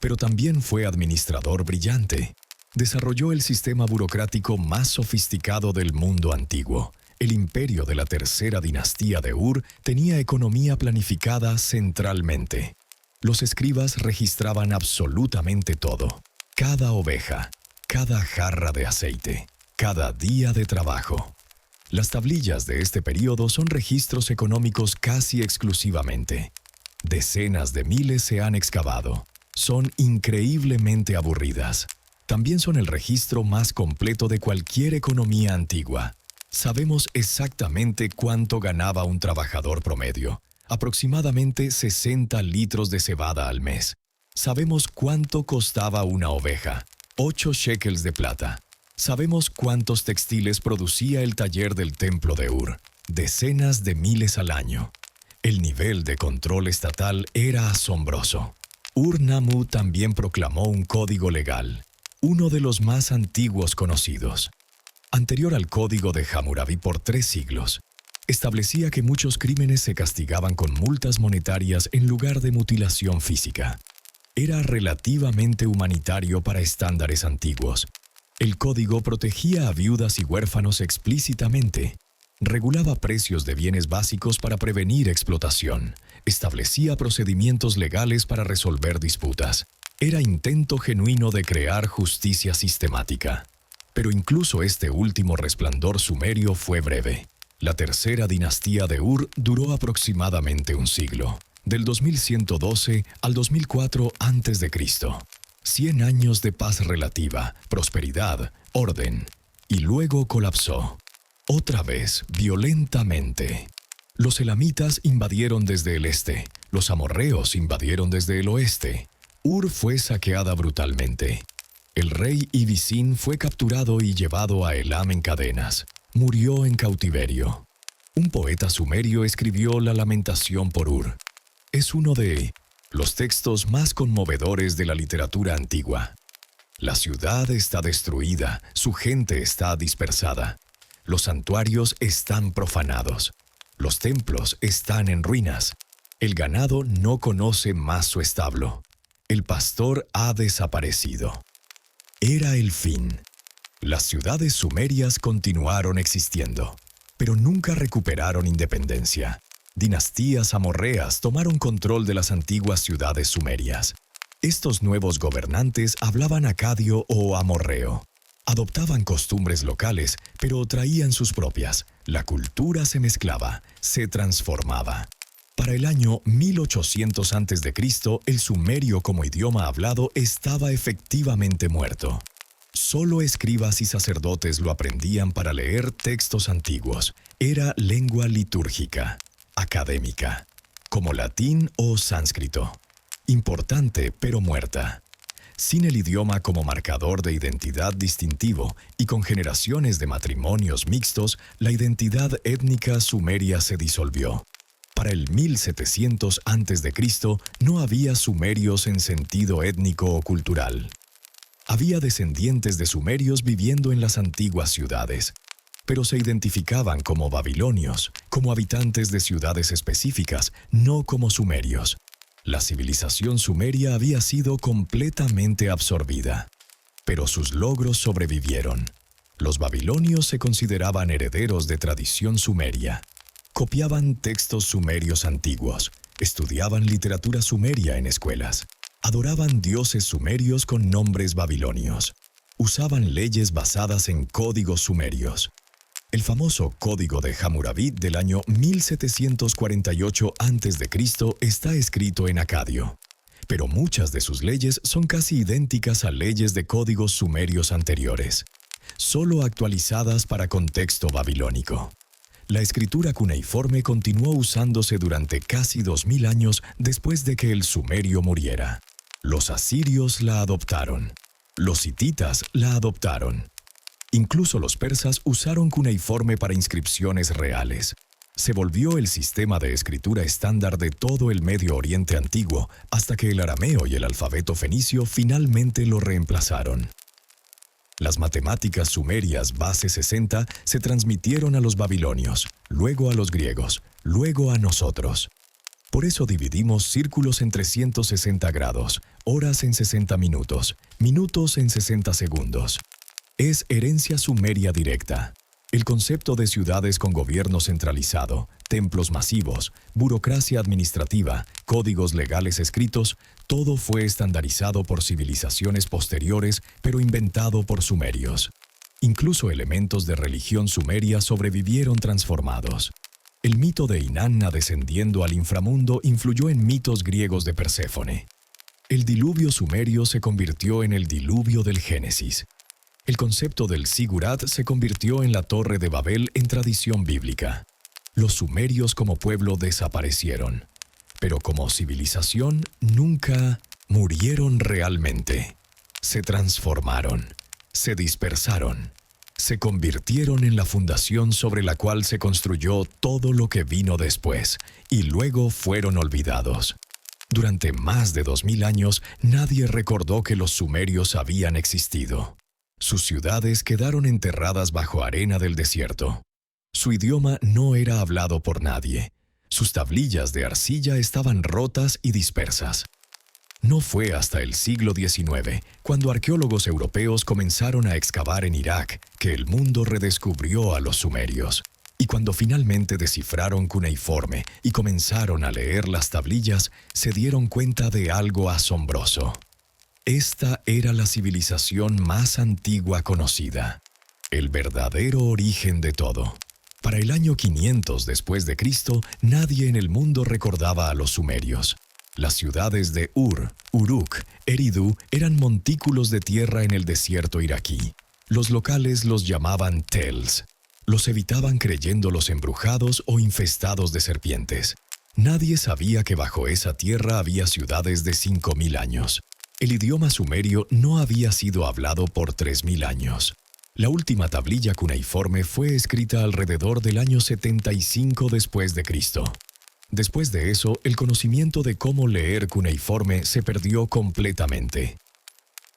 Pero también fue administrador brillante. Desarrolló el sistema burocrático más sofisticado del mundo antiguo. El imperio de la tercera dinastía de Ur tenía economía planificada centralmente. Los escribas registraban absolutamente todo. Cada oveja, cada jarra de aceite, cada día de trabajo. Las tablillas de este período son registros económicos casi exclusivamente. Decenas de miles se han excavado. Son increíblemente aburridas. También son el registro más completo de cualquier economía antigua. Sabemos exactamente cuánto ganaba un trabajador promedio, aproximadamente 60 litros de cebada al mes. Sabemos cuánto costaba una oveja, 8 shekels de plata. Sabemos cuántos textiles producía el taller del templo de Ur, decenas de miles al año. El nivel de control estatal era asombroso. Ur-Nammu también proclamó un código legal, uno de los más antiguos conocidos. Anterior al código de Hammurabi por 3 siglos, establecía que muchos crímenes se castigaban con multas monetarias en lugar de mutilación física. Era relativamente humanitario para estándares antiguos. El código protegía a viudas y huérfanos explícitamente, regulaba precios de bienes básicos para prevenir explotación, establecía procedimientos legales para resolver disputas. Era intento genuino de crear justicia sistemática. Pero incluso este último resplandor sumerio fue breve. La tercera dinastía de Ur duró aproximadamente un siglo, del 2112 al 2004 a.C. 100 años de paz relativa, prosperidad, orden, y luego colapsó. Otra vez, violentamente. Los elamitas invadieron desde el este, los amorreos invadieron desde el oeste. Ur fue saqueada brutalmente. El rey Ibizin fue capturado y llevado a Elam en cadenas. Murió en cautiverio. Un poeta sumerio escribió la lamentación por Ur. Es uno de los textos más conmovedores de la literatura antigua. La ciudad está destruida, su gente está dispersada. Los santuarios están profanados. Los templos están en ruinas. El ganado no conoce más su establo. El pastor ha desaparecido. Era el fin. Las ciudades sumerias continuaron existiendo, pero nunca recuperaron independencia. Dinastías amorreas tomaron control de las antiguas ciudades sumerias. Estos nuevos gobernantes hablaban acadio o amorreo. Adoptaban costumbres locales, pero traían sus propias. La cultura se mezclaba, se transformaba. Para el año 1800 a.C., el sumerio como idioma hablado estaba efectivamente muerto. Solo escribas y sacerdotes lo aprendían para leer textos antiguos. Era lengua litúrgica, académica, como latín o sánscrito. Importante, pero muerta. Sin el idioma como marcador de identidad distintivo y con generaciones de matrimonios mixtos, la identidad étnica sumeria se disolvió. Para el 1700 a.C. no había sumerios en sentido étnico o cultural. Había descendientes de sumerios viviendo en las antiguas ciudades, pero se identificaban como babilonios, como habitantes de ciudades específicas, no como sumerios. La civilización sumeria había sido completamente absorbida, pero sus logros sobrevivieron. Los babilonios se consideraban herederos de tradición sumeria. Copiaban textos sumerios antiguos, estudiaban literatura sumeria en escuelas, adoraban dioses sumerios con nombres babilonios, usaban leyes basadas en códigos sumerios. El famoso Código de Hammurabi del año 1748 a.C. está escrito en acadio, pero muchas de sus leyes son casi idénticas a leyes de códigos sumerios anteriores, solo actualizadas para contexto babilónico. La escritura cuneiforme continuó usándose durante casi 2000 años después de que el sumerio muriera. Los asirios la adoptaron. Los hititas la adoptaron. Incluso los persas usaron cuneiforme para inscripciones reales. Se volvió el sistema de escritura estándar de todo el Medio Oriente antiguo, hasta que el arameo y el alfabeto fenicio finalmente lo reemplazaron. Las matemáticas sumerias base 60 se transmitieron a los babilonios, luego a los griegos, luego a nosotros. Por eso dividimos círculos en 360 grados, horas en 60 minutos, minutos en 60 segundos. Es herencia sumeria directa. El concepto de ciudades con gobierno centralizado, templos masivos, burocracia administrativa, códigos legales escritos, todo fue estandarizado por civilizaciones posteriores, pero inventado por sumerios. Incluso elementos de religión sumeria sobrevivieron transformados. El mito de Inanna descendiendo al inframundo influyó en mitos griegos de Perséfone. El diluvio sumerio se convirtió en el diluvio del Génesis. El concepto del Sigurat se convirtió en la Torre de Babel en tradición bíblica. Los sumerios como pueblo desaparecieron, pero como civilización nunca murieron realmente. Se transformaron, se dispersaron, se convirtieron en la fundación sobre la cual se construyó todo lo que vino después, y luego fueron olvidados. Durante más de 2000 años, nadie recordó que los sumerios habían existido. Sus ciudades quedaron enterradas bajo arena del desierto. Su idioma no era hablado por nadie. Sus tablillas de arcilla estaban rotas y dispersas. No fue hasta el siglo XIX, cuando arqueólogos europeos comenzaron a excavar en Irak, que el mundo redescubrió a los sumerios. Y cuando finalmente descifraron cuneiforme y comenzaron a leer las tablillas, se dieron cuenta de algo asombroso. Esta era la civilización más antigua conocida, el verdadero origen de todo. Para el año 500 después de Cristo, nadie en el mundo recordaba a los sumerios. Las ciudades de Ur, Uruk, Eridu eran montículos de tierra en el desierto iraquí. Los locales los llamaban Tels. Los evitaban creyéndolos embrujados o infestados de serpientes. Nadie sabía que bajo esa tierra había ciudades de 5000 años. El idioma sumerio no había sido hablado por 3000 años. La última tablilla cuneiforme fue escrita alrededor del año 75 después de Cristo. Después de eso, el conocimiento de cómo leer cuneiforme se perdió completamente.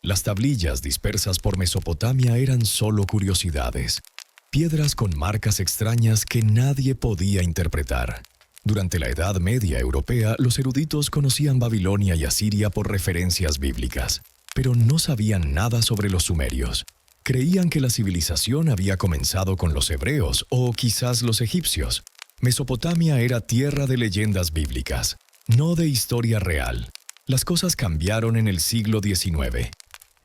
Las tablillas dispersas por Mesopotamia eran solo curiosidades, piedras con marcas extrañas que nadie podía interpretar. Durante la Edad Media europea, los eruditos conocían Babilonia y Asiria por referencias bíblicas, pero no sabían nada sobre los sumerios. Creían que la civilización había comenzado con los hebreos o quizás los egipcios. Mesopotamia era tierra de leyendas bíblicas, no de historia real. Las cosas cambiaron en el siglo XIX.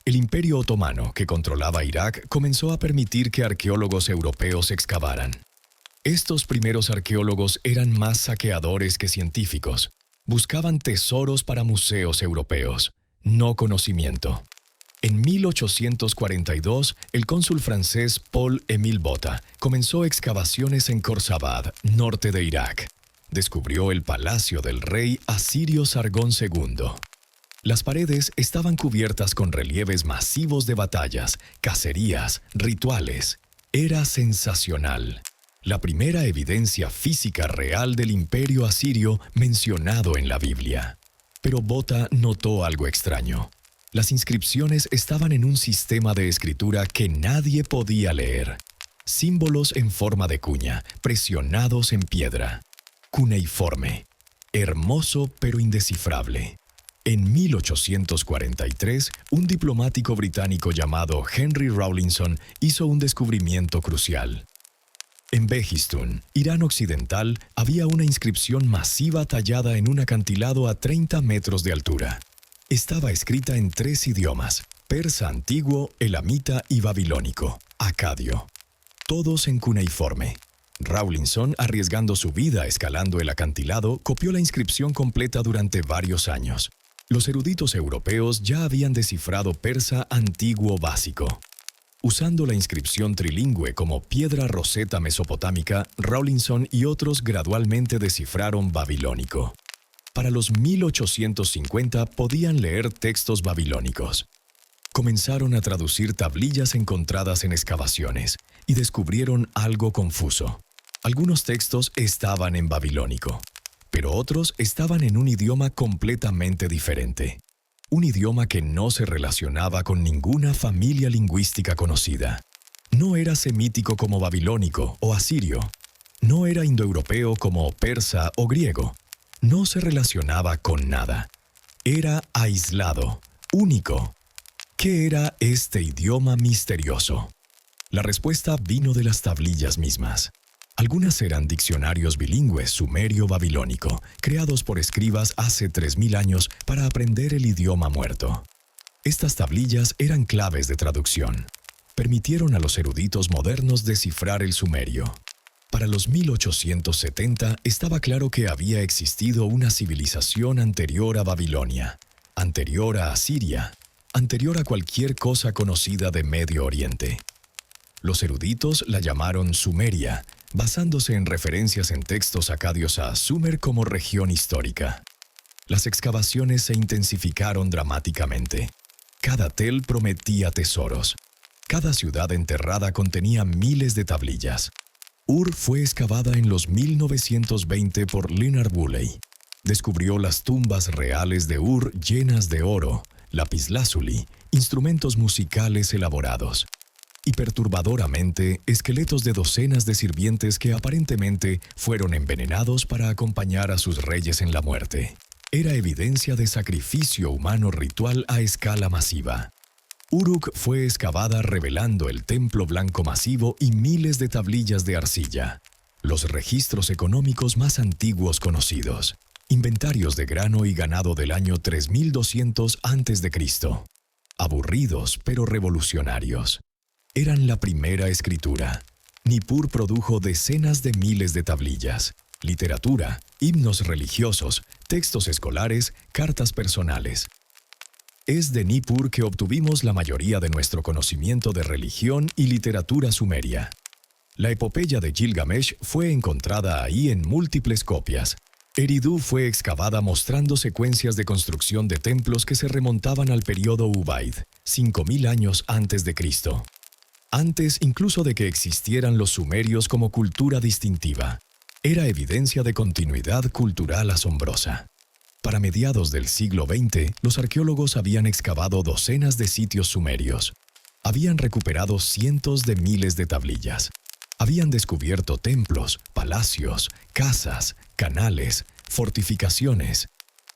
El Imperio Otomano, que controlaba Irak, comenzó a permitir que arqueólogos europeos excavaran. Estos primeros arqueólogos eran más saqueadores que científicos. Buscaban tesoros para museos europeos, no conocimiento. En 1842, el cónsul francés Paul-Émile Botta comenzó excavaciones en Khorsabad, norte de Irak. Descubrió el palacio del rey asirio Sargón II. Las paredes estaban cubiertas con relieves masivos de batallas, cacerías, rituales. Era sensacional. La primera evidencia física real del imperio asirio mencionado en la Biblia. Pero Botta notó algo extraño. Las inscripciones estaban en un sistema de escritura que nadie podía leer. Símbolos en forma de cuña, presionados en piedra. Cuneiforme. Hermoso pero indescifrable. En 1843, un diplomático británico llamado Henry Rawlinson hizo un descubrimiento crucial. En Behistún, Irán Occidental, había una inscripción masiva tallada en un acantilado a 30 metros de altura. Estaba escrita en 3 idiomas: persa antiguo, elamita y babilónico, acadio. Todos en cuneiforme. Rawlinson, arriesgando su vida escalando el acantilado, copió la inscripción completa durante varios años. Los eruditos europeos ya habían descifrado persa antiguo básico. Usando la inscripción trilingüe como piedra roseta mesopotámica, Rawlinson y otros gradualmente descifraron babilónico. Para los 1850 podían leer textos babilónicos. Comenzaron a traducir tablillas encontradas en excavaciones y descubrieron algo confuso. Algunos textos estaban en babilónico, pero otros estaban en un idioma completamente diferente. Un idioma que no se relacionaba con ninguna familia lingüística conocida. No era semítico como babilónico o asirio. No era indoeuropeo como persa o griego. No se relacionaba con nada. Era aislado, único. ¿Qué era este idioma misterioso? La respuesta vino de las tablillas mismas. Algunas eran diccionarios bilingües sumerio-babilónico, creados por escribas hace 3000 años para aprender el idioma muerto. Estas tablillas eran claves de traducción. Permitieron a los eruditos modernos descifrar el sumerio. Para los 1870 estaba claro que había existido una civilización anterior a Babilonia, anterior a Asiria, anterior a cualquier cosa conocida de Medio Oriente. Los eruditos la llamaron Sumeria, basándose en referencias en textos acadios a Sumer como región histórica. Las excavaciones se intensificaron dramáticamente. Cada tel prometía tesoros. Cada ciudad enterrada contenía miles de tablillas. Ur fue excavada en los 1920 por Leonard Woolley. Descubrió las tumbas reales de Ur llenas de oro, lapislázuli, instrumentos musicales elaborados. Y perturbadoramente, esqueletos de docenas de sirvientes que aparentemente fueron envenenados para acompañar a sus reyes en la muerte. Era evidencia de sacrificio humano ritual a escala masiva. Uruk fue excavada revelando el templo blanco masivo y miles de tablillas de arcilla. Los registros económicos más antiguos conocidos. Inventarios de grano y ganado del año 3200 a.C. Aburridos pero revolucionarios. Eran la primera escritura. Nippur produjo decenas de miles de tablillas, literatura, himnos religiosos, textos escolares, cartas personales. Es de Nippur que obtuvimos la mayoría de nuestro conocimiento de religión y literatura sumeria. La epopeya de Gilgamesh fue encontrada ahí en múltiples copias. Eridu fue excavada mostrando secuencias de construcción de templos que se remontaban al periodo Ubaid, 5000 años antes de Cristo. Antes incluso de que existieran los sumerios como cultura distintiva. era evidencia de continuidad cultural asombrosa. Para mediados del siglo XX, los arqueólogos habían excavado docenas de sitios sumerios. Habían recuperado cientos de miles de tablillas. Habían descubierto templos, palacios, casas, canales, fortificaciones.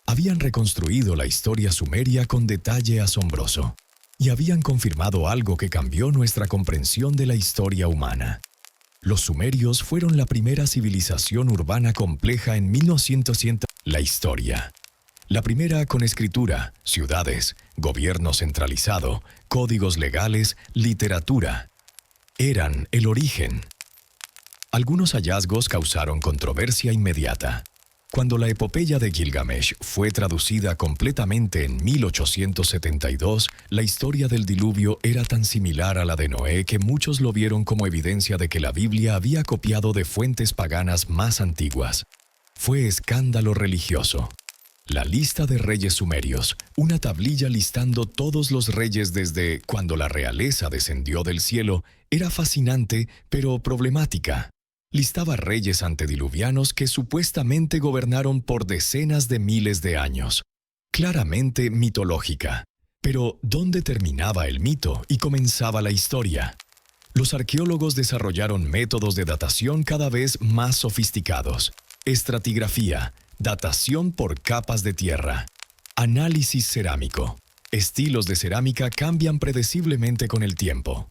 Habían reconstruido la historia sumeria con detalle asombroso. Y habían confirmado algo que cambió nuestra comprensión de la historia humana. Los sumerios fueron la primera civilización urbana compleja en 1900. La historia. La primera con escritura, ciudades, gobierno centralizado, códigos legales, literatura. Eran el origen. Algunos hallazgos causaron controversia inmediata. Cuando la epopeya de Gilgamesh fue traducida completamente en 1872, la historia del diluvio era tan similar a la de Noé que muchos lo vieron como evidencia de que la Biblia había copiado de fuentes paganas más antiguas. Fue escándalo religioso. La lista de reyes sumerios, una tablilla listando todos los reyes desde cuando la realeza descendió del cielo, era fascinante, pero problemática. Listaba reyes antediluvianos que supuestamente gobernaron por decenas de miles de años. Claramente mitológica. Pero, ¿dónde terminaba el mito y comenzaba la historia? Los arqueólogos desarrollaron métodos de datación cada vez más sofisticados. Estratigrafía, datación por capas de tierra, análisis cerámico. Estilos de cerámica cambian predeciblemente con el tiempo.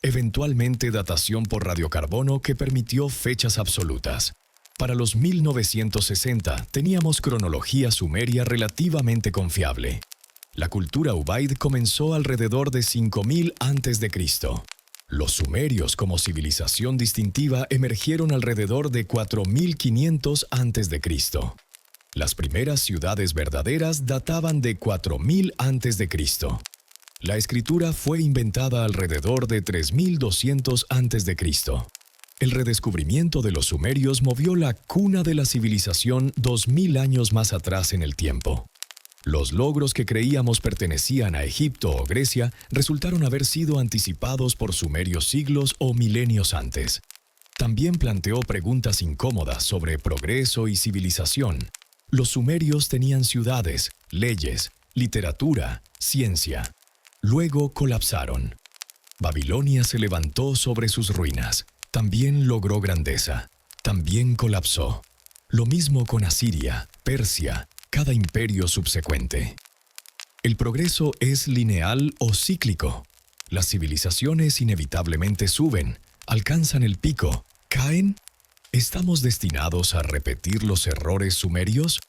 Eventualmente datación por radiocarbono que permitió fechas absolutas. Para los 1960 teníamos cronología sumeria relativamente confiable. La cultura Ubaid comenzó alrededor de 5000 a.C. Los sumerios como civilización distintiva emergieron alrededor de 4500 a.C. Las primeras ciudades verdaderas databan de 4000 a.C. La escritura fue inventada alrededor de 3200 a.C. El redescubrimiento de los sumerios movió la cuna de la civilización 2000 años más atrás en el tiempo. Los logros que creíamos pertenecían a Egipto o Grecia resultaron haber sido anticipados por sumerios siglos o milenios antes. También planteó preguntas incómodas sobre progreso y civilización. Los sumerios tenían ciudades, leyes, literatura, ciencia. Luego colapsaron. Babilonia se levantó sobre sus ruinas. También logró grandeza. También colapsó. Lo mismo con Asiria, Persia, cada imperio subsecuente. El progreso es lineal o cíclico. Las civilizaciones inevitablemente suben, alcanzan el pico, caen. ¿Estamos destinados a repetir los errores sumerios?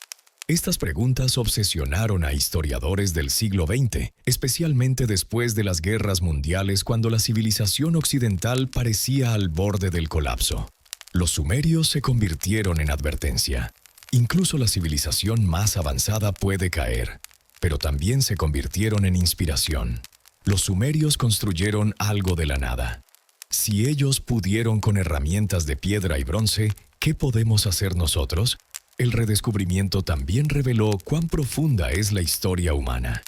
Estas preguntas obsesionaron a historiadores del siglo XX, especialmente después de las guerras mundiales cuando la civilización occidental parecía al borde del colapso. Los sumerios se convirtieron en advertencia. Incluso la civilización más avanzada puede caer, pero también se convirtieron en inspiración. Los sumerios construyeron algo de la nada. Si ellos pudieron con herramientas de piedra y bronce, ¿qué podemos hacer nosotros? El redescubrimiento también reveló cuán profunda es la historia humana.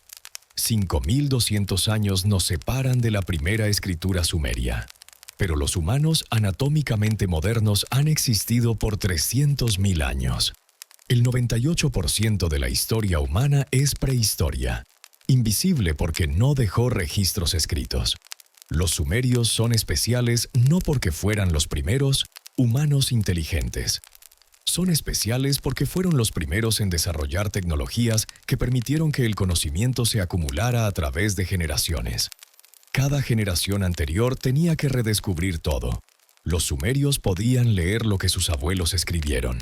5200 años nos separan de la primera escritura sumeria. Pero los humanos anatómicamente modernos han existido por 300.000 años. El 98% de la historia humana es prehistoria, invisible porque no dejó registros escritos. Los sumerios son especiales no porque fueran los primeros humanos inteligentes. Son especiales porque fueron los primeros en desarrollar tecnologías que permitieron que el conocimiento se acumulara a través de generaciones. Cada generación anterior tenía que redescubrir todo. Los sumerios podían leer lo que sus abuelos escribieron.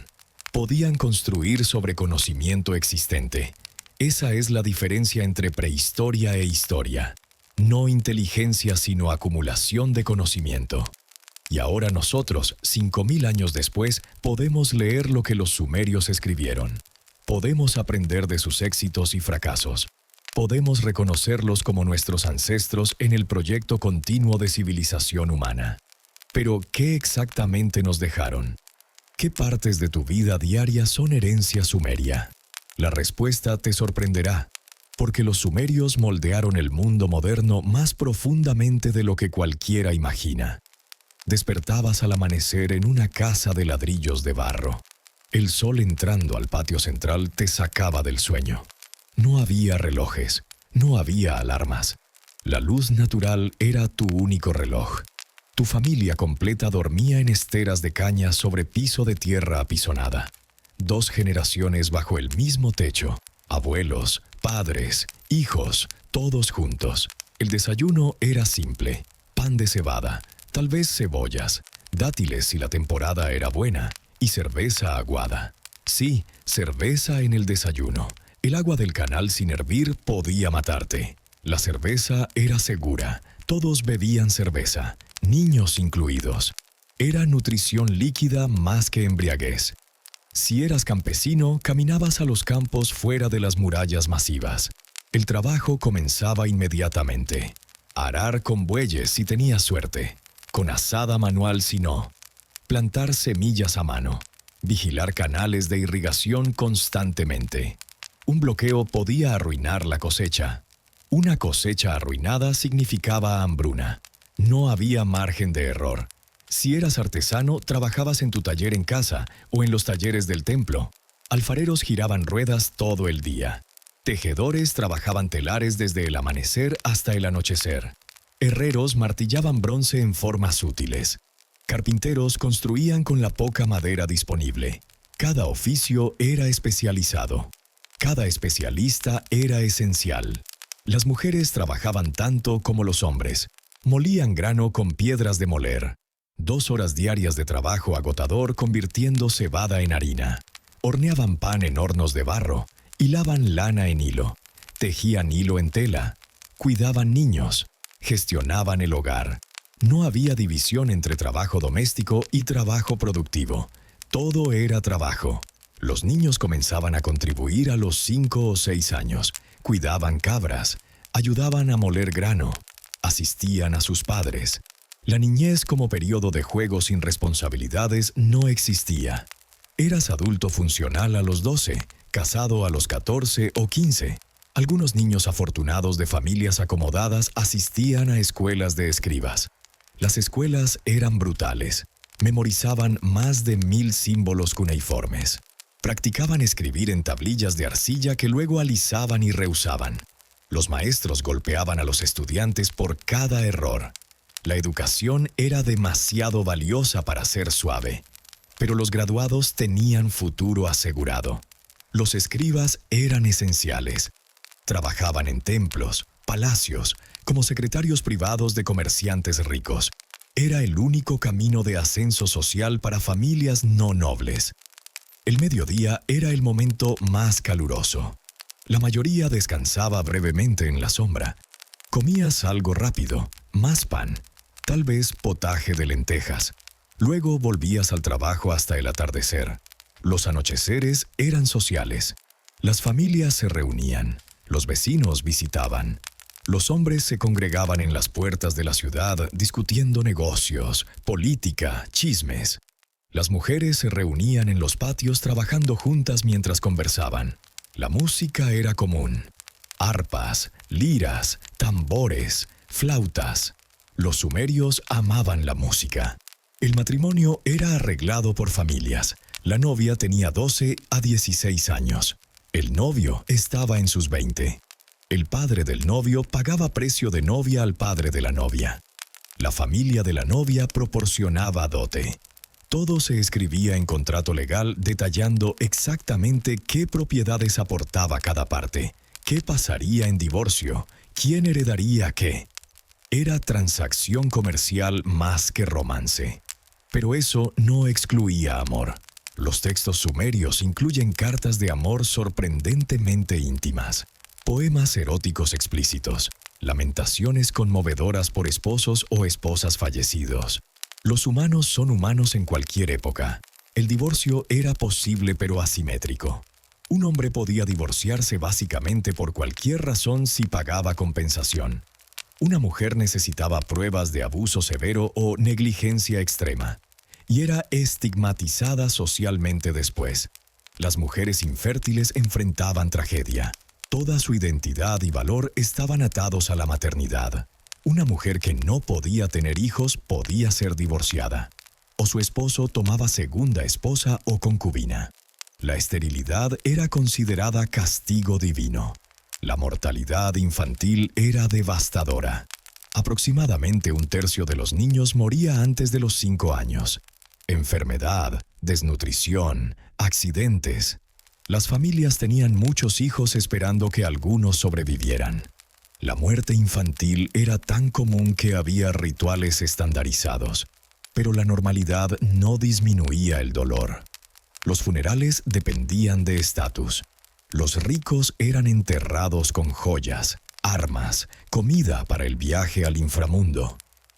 Podían construir sobre conocimiento existente. Esa es la diferencia entre prehistoria e historia. No inteligencia, sino acumulación de conocimiento. Y ahora nosotros, 5000 años después, podemos leer lo que los sumerios escribieron. Podemos aprender de sus éxitos y fracasos. Podemos reconocerlos como nuestros ancestros en el proyecto continuo de civilización humana. Pero, ¿qué exactamente nos dejaron? ¿Qué partes de tu vida diaria son herencia sumeria? La respuesta te sorprenderá, porque los sumerios moldearon el mundo moderno más profundamente de lo que cualquiera imagina. Despertabas al amanecer en una casa de ladrillos de barro. El sol entrando al patio central te sacaba del sueño. No había relojes, no había alarmas. La luz natural era tu único reloj. Tu familia completa dormía en esteras de caña sobre piso de tierra apisonada. 2 generaciones bajo el mismo techo. Abuelos, padres, hijos, todos juntos. El desayuno era simple: pan de cebada, tal vez cebollas, dátiles si la temporada era buena, y cerveza aguada. Sí, cerveza en el desayuno. El agua del canal sin hervir podía matarte. La cerveza era segura. Todos bebían cerveza, niños incluidos. Era nutrición líquida más que embriaguez. Si eras campesino, caminabas a los campos fuera de las murallas masivas. El trabajo comenzaba inmediatamente. Arar con bueyes si tenías suerte, con azada manual si no. Plantar semillas a mano, vigilar canales de irrigación constantemente. Un bloqueo podía arruinar la cosecha. Una cosecha arruinada significaba hambruna. No había margen de error. Si eras artesano, trabajabas en tu taller en casa o en los talleres del templo. Alfareros giraban ruedas todo el día. Tejedores trabajaban telares desde el amanecer hasta el anochecer. Herreros martillaban bronce en formas útiles. Carpinteros construían con la poca madera disponible. Cada oficio era especializado. Cada especialista era esencial. Las mujeres trabajaban tanto como los hombres. Molían grano con piedras de moler. 2 horas diarias de trabajo agotador convirtiendo cebada en harina. Horneaban pan en hornos de barro. Hilaban lana en hilo. Tejían hilo en tela. Cuidaban niños. Gestionaban el hogar. No había división entre trabajo doméstico y trabajo productivo. Todo era trabajo. Los niños comenzaban a contribuir a los 5 o 6 años. Cuidaban cabras. Ayudaban a moler grano. Asistían a sus padres. La niñez como periodo de juego sin responsabilidades no existía. Eras adulto funcional a los 12, casado a los 14 o 15. Algunos niños afortunados de familias acomodadas asistían a escuelas de escribas. Las escuelas eran brutales. Memorizaban más de 1000 símbolos cuneiformes. Practicaban escribir en tablillas de arcilla que luego alisaban y reusaban. Los maestros golpeaban a los estudiantes por cada error. La educación era demasiado valiosa para ser suave. Pero los graduados tenían futuro asegurado. Los escribas eran esenciales. Trabajaban en templos, palacios, como secretarios privados de comerciantes ricos. Era el único camino de ascenso social para familias no nobles. El mediodía era el momento más caluroso. La mayoría descansaba brevemente en la sombra. Comías algo rápido, más pan, tal vez potaje de lentejas. Luego volvías al trabajo hasta el atardecer. Los anocheceres eran sociales. Las familias se reunían. Los vecinos visitaban. Los hombres se congregaban en las puertas de la ciudad discutiendo negocios, política, chismes. Las mujeres se reunían en los patios trabajando juntas mientras conversaban. La música era común. Arpas, liras, tambores, flautas. Los sumerios amaban la música. El matrimonio era arreglado por familias. La novia tenía 12 a 16 años. El novio estaba en sus 20. El padre del novio pagaba precio de novia al padre de la novia. La familia de la novia proporcionaba dote. Todo se escribía en contrato legal detallando exactamente qué propiedades aportaba cada parte, qué pasaría en divorcio, quién heredaría qué. Era transacción comercial más que romance. Pero eso no excluía amor. Los textos sumerios incluyen cartas de amor sorprendentemente íntimas, poemas eróticos explícitos, lamentaciones conmovedoras por esposos o esposas fallecidos. Los humanos son humanos en cualquier época. El divorcio era posible pero asimétrico. Un hombre podía divorciarse básicamente por cualquier razón si pagaba compensación. Una mujer necesitaba pruebas de abuso severo o negligencia extrema, y era estigmatizada socialmente después. Las mujeres infértiles enfrentaban tragedia. Toda su identidad y valor estaban atados a la maternidad. Una mujer que no podía tener hijos podía ser divorciada, o su esposo tomaba segunda esposa o concubina. La esterilidad era considerada castigo divino. La mortalidad infantil era devastadora. Aproximadamente un tercio de los niños moría antes de los 5 años. Enfermedad, desnutrición, accidentes. Las familias tenían muchos hijos esperando que algunos sobrevivieran. La muerte infantil era tan común que había rituales estandarizados, pero la normalidad no disminuía el dolor. Los funerales dependían de estatus. Los ricos eran enterrados con joyas, armas, comida para el viaje al inframundo.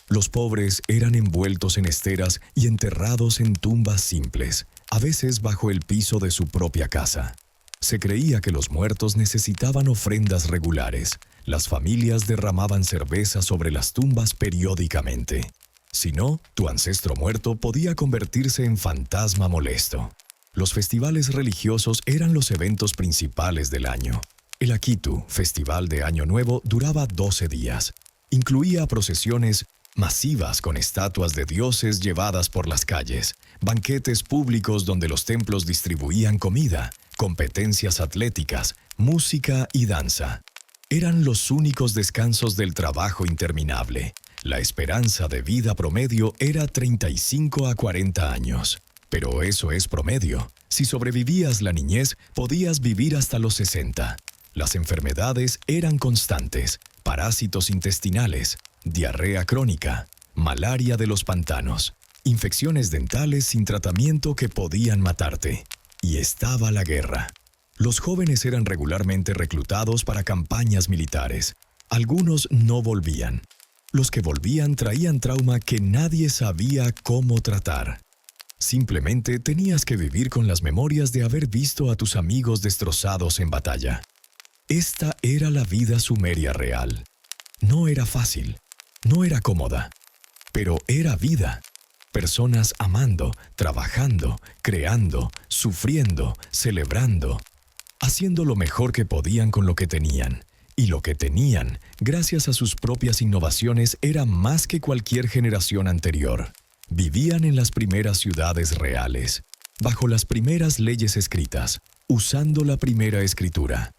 Los pobres eran envueltos en esteras y enterrados en tumbas simples, a veces bajo el piso de su propia casa. Se creía que los muertos necesitaban ofrendas regulares. Las familias derramaban cerveza sobre las tumbas periódicamente. Si no, tu ancestro muerto podía convertirse en fantasma molesto. Los festivales religiosos eran los eventos principales del año. El Akitu, Festival de Año Nuevo, duraba 12 días. Incluía procesiones masivas con estatuas de dioses llevadas por las calles, banquetes públicos donde los templos distribuían comida, competencias atléticas, música y danza. Eran los únicos descansos del trabajo interminable. La esperanza de vida promedio era 35 a 40 años. Pero eso es promedio. Si sobrevivías la niñez, podías vivir hasta los 60. Las enfermedades eran constantes: parásitos intestinales, diarrea crónica, malaria de los pantanos, infecciones dentales sin tratamiento que podían matarte. Y estaba la guerra. Los jóvenes eran regularmente reclutados para campañas militares. Algunos no volvían. Los que volvían traían trauma que nadie sabía cómo tratar. Simplemente tenías que vivir con las memorias de haber visto a tus amigos destrozados en batalla. Esta era la vida sumeria real. No era fácil, no era cómoda, pero era vida. Personas amando, trabajando, creando, sufriendo, celebrando, haciendo lo mejor que podían con lo que tenían. Y lo que tenían, gracias a sus propias innovaciones, era más que cualquier generación anterior. Vivían en las primeras ciudades reales, bajo las primeras leyes escritas, usando la primera escritura,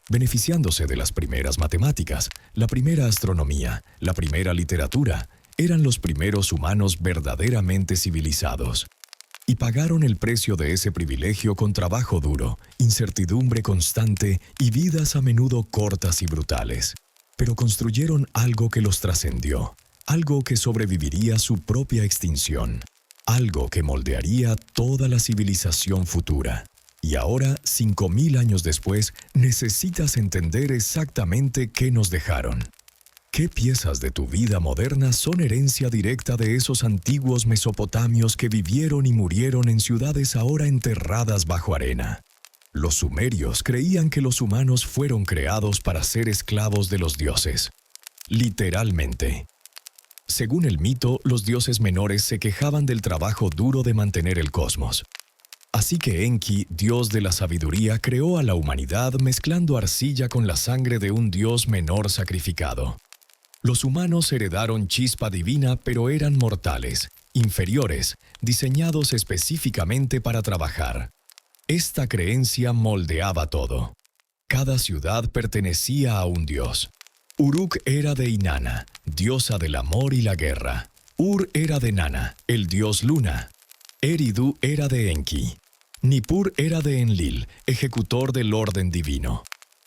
beneficiándose de las primeras matemáticas, la primera astronomía, la primera literatura. Eran los primeros humanos verdaderamente civilizados. Y pagaron el precio de ese privilegio con trabajo duro, incertidumbre constante y vidas a menudo cortas y brutales. Pero construyeron algo que los trascendió. Algo que sobreviviría a su propia extinción, algo que moldearía toda la civilización futura. Y ahora, 5000 años después, necesitas entender exactamente qué nos dejaron. ¿Qué piezas de tu vida moderna son herencia directa de esos antiguos mesopotamios que vivieron y murieron en ciudades ahora enterradas bajo arena? Los sumerios creían que los humanos fueron creados para ser esclavos de los dioses. Literalmente. Según el mito, los dioses menores se quejaban del trabajo duro de mantener el cosmos. Así que Enki, dios de la sabiduría, creó a la humanidad mezclando arcilla con la sangre de un dios menor sacrificado. Los humanos heredaron chispa divina, pero eran mortales, inferiores, diseñados específicamente para trabajar. Esta creencia moldeaba todo. Cada ciudad pertenecía a un dios. Uruk era de Inanna, diosa del amor y la guerra. Ur era de Nana, el dios luna. Eridu era de Enki. Nippur era de Enlil, ejecutor del orden divino.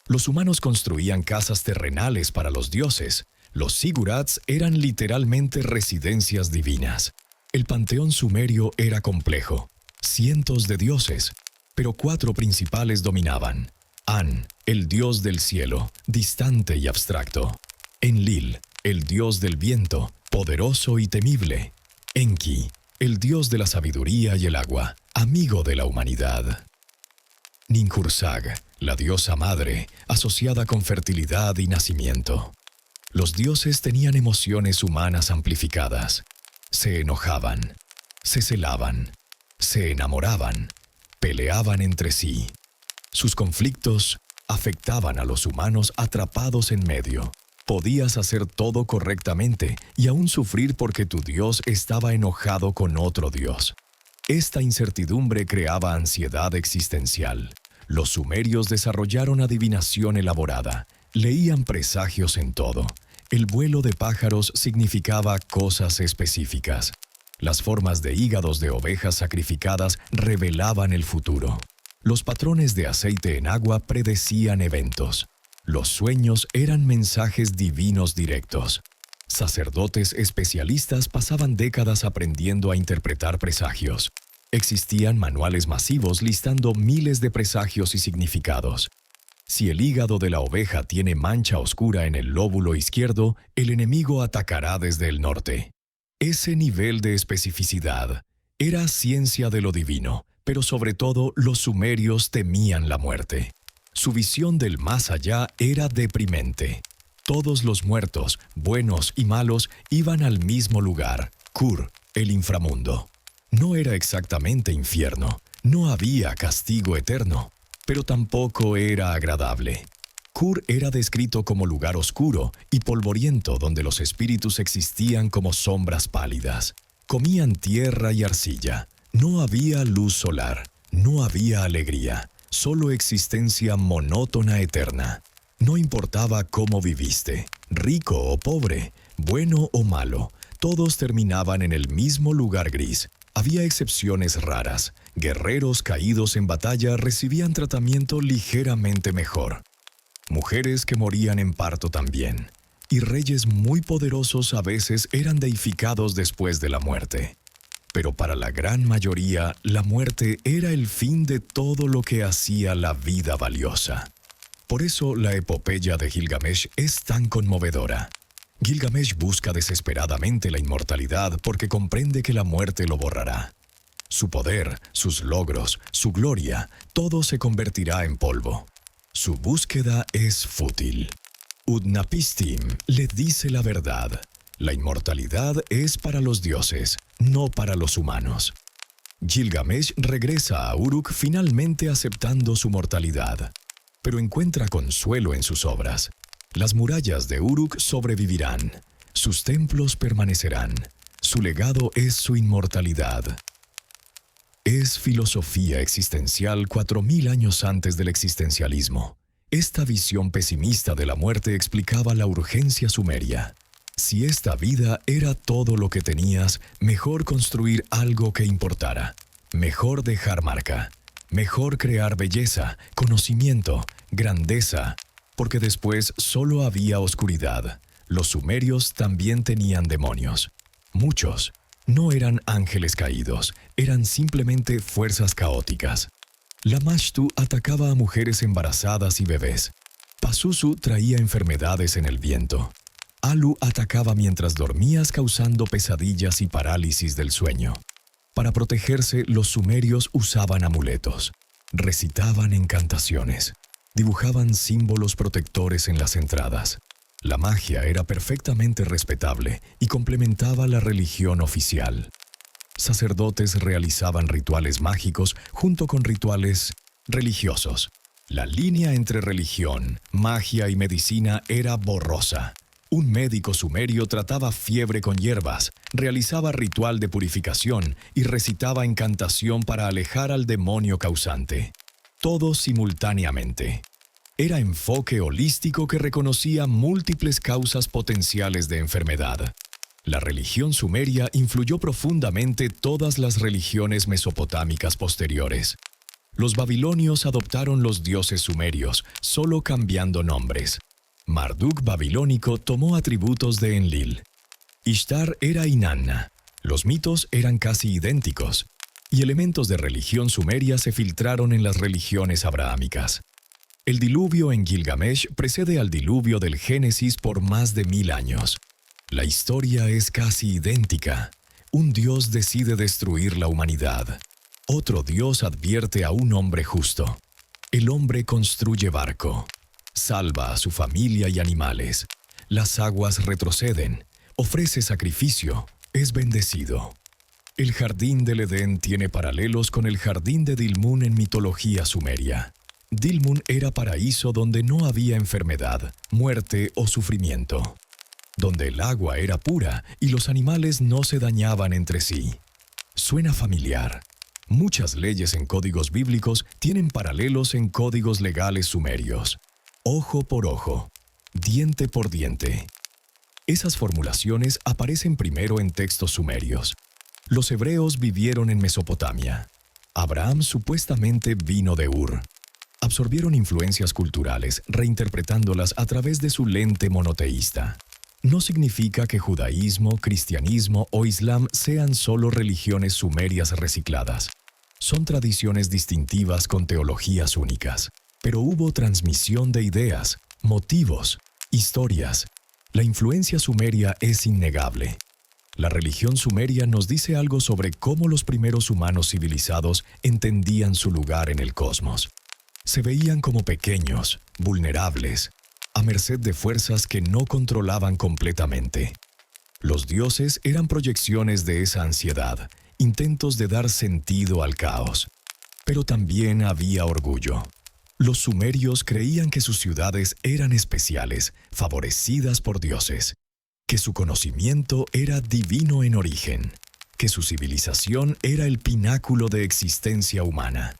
Los humanos construían casas terrenales para los dioses. Los zigurats eran literalmente residencias divinas. El panteón sumerio era complejo. Cientos de dioses, pero 4 principales dominaban. An, el dios del cielo, distante y abstracto. Enlil, el dios del viento, poderoso y temible. Enki, el dios de la sabiduría y el agua, amigo de la humanidad. Ninhursag, la diosa madre, asociada con fertilidad y nacimiento. Los dioses tenían emociones humanas amplificadas. Se enojaban, se celaban, se enamoraban, peleaban entre sí. Sus conflictos afectaban a los humanos atrapados en medio. Podías hacer todo correctamente y aún sufrir porque tu Dios estaba enojado con otro Dios. Esta incertidumbre creaba ansiedad existencial. Los sumerios desarrollaron adivinación elaborada. Leían presagios en todo. El vuelo de pájaros significaba cosas específicas. Las formas de hígados de ovejas sacrificadas revelaban el futuro. Los patrones de aceite en agua predecían eventos. Los sueños eran mensajes divinos directos. Sacerdotes especialistas pasaban décadas aprendiendo a interpretar presagios. Existían manuales masivos listando miles de presagios y significados. Si el hígado de la oveja tiene mancha oscura en el lóbulo izquierdo, el enemigo atacará desde el norte. Ese nivel de especificidad era ciencia de lo divino, pero sobre todo los sumerios temían la muerte. Su visión del más allá era deprimente. Todos los muertos, buenos y malos, iban al mismo lugar, Kur, el inframundo. No era exactamente infierno, no había castigo eterno, pero tampoco era agradable. Kur era descrito como lugar oscuro y polvoriento donde los espíritus existían como sombras pálidas. Comían tierra y arcilla. No había luz solar, no había alegría. Solo existencia monótona eterna. No importaba cómo viviste, rico o pobre, bueno o malo, todos terminaban en el mismo lugar gris. Había excepciones raras. Guerreros caídos en batalla recibían tratamiento ligeramente mejor. Mujeres que morían en parto también. Y reyes muy poderosos a veces eran deificados después de la muerte. Pero para la gran mayoría, la muerte era el fin de todo lo que hacía la vida valiosa. Por eso la epopeya de Gilgamesh es tan conmovedora. Gilgamesh busca desesperadamente la inmortalidad porque comprende que la muerte lo borrará. Su poder, sus logros, su gloria, todo se convertirá en polvo. Su búsqueda es fútil. Utnapishtim le dice la verdad. La inmortalidad es para los dioses, no para los humanos. Gilgamesh regresa a Uruk finalmente aceptando su mortalidad, pero encuentra consuelo en sus obras. Las murallas de Uruk sobrevivirán, sus templos permanecerán, su legado es su inmortalidad. Es filosofía existencial 4000 años antes del existencialismo. Esta visión pesimista de la muerte explicaba la urgencia sumeria. Si esta vida era todo lo que tenías, mejor construir algo que importara. Mejor dejar marca. Mejor crear belleza, conocimiento, grandeza, porque después solo había oscuridad. Los sumerios también tenían demonios. Muchos. No eran ángeles caídos, eran simplemente fuerzas caóticas. Lamashtu atacaba a mujeres embarazadas y bebés. Pazuzu traía enfermedades en el viento. Alu atacaba mientras dormías causando pesadillas y parálisis del sueño. Para protegerse, los sumerios usaban amuletos, recitaban encantaciones, dibujaban símbolos protectores en las entradas. La magia era perfectamente respetable y complementaba la religión oficial. Sacerdotes realizaban rituales mágicos junto con rituales religiosos. La línea entre religión, magia y medicina era borrosa. Un médico sumerio trataba fiebre con hierbas, realizaba ritual de purificación y recitaba encantación para alejar al demonio causante. Todo simultáneamente. Era enfoque holístico que reconocía múltiples causas potenciales de enfermedad. La religión sumeria influyó profundamente todas las religiones mesopotámicas posteriores. Los babilonios adoptaron los dioses sumerios, solo cambiando nombres. Marduk babilónico tomó atributos de Enlil. Ishtar era Inanna. Los mitos eran casi idénticos, y elementos de religión sumeria se filtraron en las religiones abrahámicas. El diluvio en Gilgamesh precede al diluvio del Génesis por más de 1000 años. La historia es casi idéntica. Un dios decide destruir la humanidad. Otro dios advierte a un hombre justo. El hombre construye barco. Salva a su familia y animales. Las aguas retroceden. Ofrece sacrificio. Es bendecido. El jardín del Edén tiene paralelos con el jardín de Dilmun en mitología sumeria. Dilmun era paraíso donde no había enfermedad, muerte o sufrimiento, donde el agua era pura y los animales no se dañaban entre sí. Suena familiar. Muchas leyes en códigos bíblicos tienen paralelos en códigos legales sumerios. Ojo por ojo, diente por diente. Esas formulaciones aparecen primero en textos sumerios. Los hebreos vivieron en Mesopotamia. Abraham supuestamente vino de Ur. Absorbieron influencias culturales, reinterpretándolas a través de su lente monoteísta. No significa que judaísmo, cristianismo o islam sean solo religiones sumerias recicladas. Son tradiciones distintivas con teologías únicas. Pero hubo transmisión de ideas, motivos, historias. La influencia sumeria es innegable. La religión sumeria nos dice algo sobre cómo los primeros humanos civilizados entendían su lugar en el cosmos. Se veían como pequeños, vulnerables, a merced de fuerzas que no controlaban completamente. Los dioses eran proyecciones de esa ansiedad, intentos de dar sentido al caos. Pero también había orgullo. Los sumerios creían que sus ciudades eran especiales, favorecidas por dioses, que su conocimiento era divino en origen, que su civilización era el pináculo de existencia humana.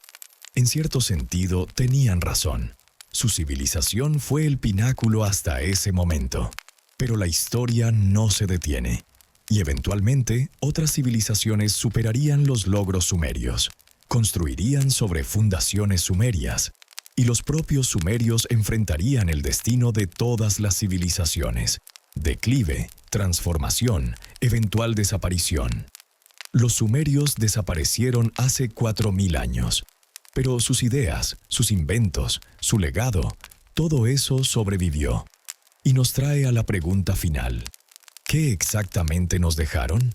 En cierto sentido, tenían razón. Su civilización fue el pináculo hasta ese momento. Pero la historia no se detiene, y eventualmente otras civilizaciones superarían los logros sumerios, construirían sobre fundaciones sumerias, y los propios sumerios enfrentarían el destino de todas las civilizaciones: declive, transformación, eventual desaparición. Los sumerios desaparecieron hace 4000 años. Pero sus ideas, sus inventos, su legado, todo eso sobrevivió. Y nos trae a la pregunta final. ¿Qué exactamente nos dejaron?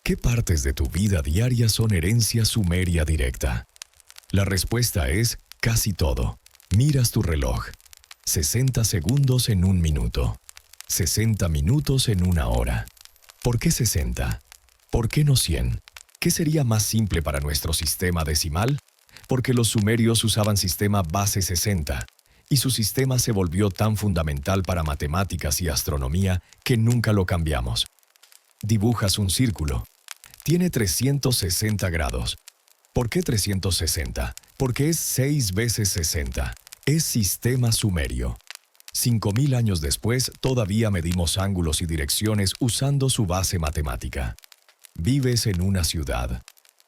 ¿Qué partes de tu vida diaria son herencia sumeria directa? La respuesta es casi todo. Miras tu reloj. 60 segundos en un minuto. 60 minutos en una hora. ¿Por qué 60? ¿Por qué no 100? ¿Qué sería más simple para nuestro sistema decimal? Porque los sumerios usaban sistema base 60, y su sistema se volvió tan fundamental para matemáticas y astronomía que nunca lo cambiamos. Dibujas un círculo. Tiene 360 grados. ¿Por qué 360? Porque es 6 veces 60. Es sistema sumerio. 5000 años después, todavía medimos ángulos y direcciones usando su base matemática. Vives en una ciudad.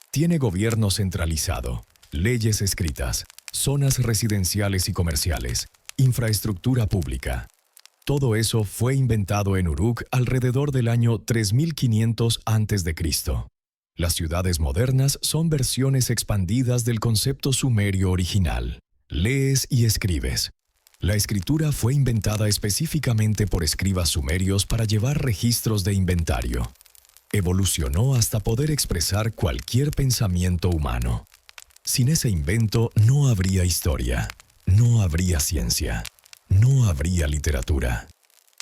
Tiene gobierno centralizado. Leyes escritas, zonas residenciales y comerciales, infraestructura pública. Todo eso fue inventado en Uruk alrededor del año 3500 a.C. Las ciudades modernas son versiones expandidas del concepto sumerio original. Lees y escribes. La escritura fue inventada específicamente por escribas sumerios para llevar registros de inventario. Evolucionó hasta poder expresar cualquier pensamiento humano. Sin ese invento no habría historia, no habría ciencia, no habría literatura.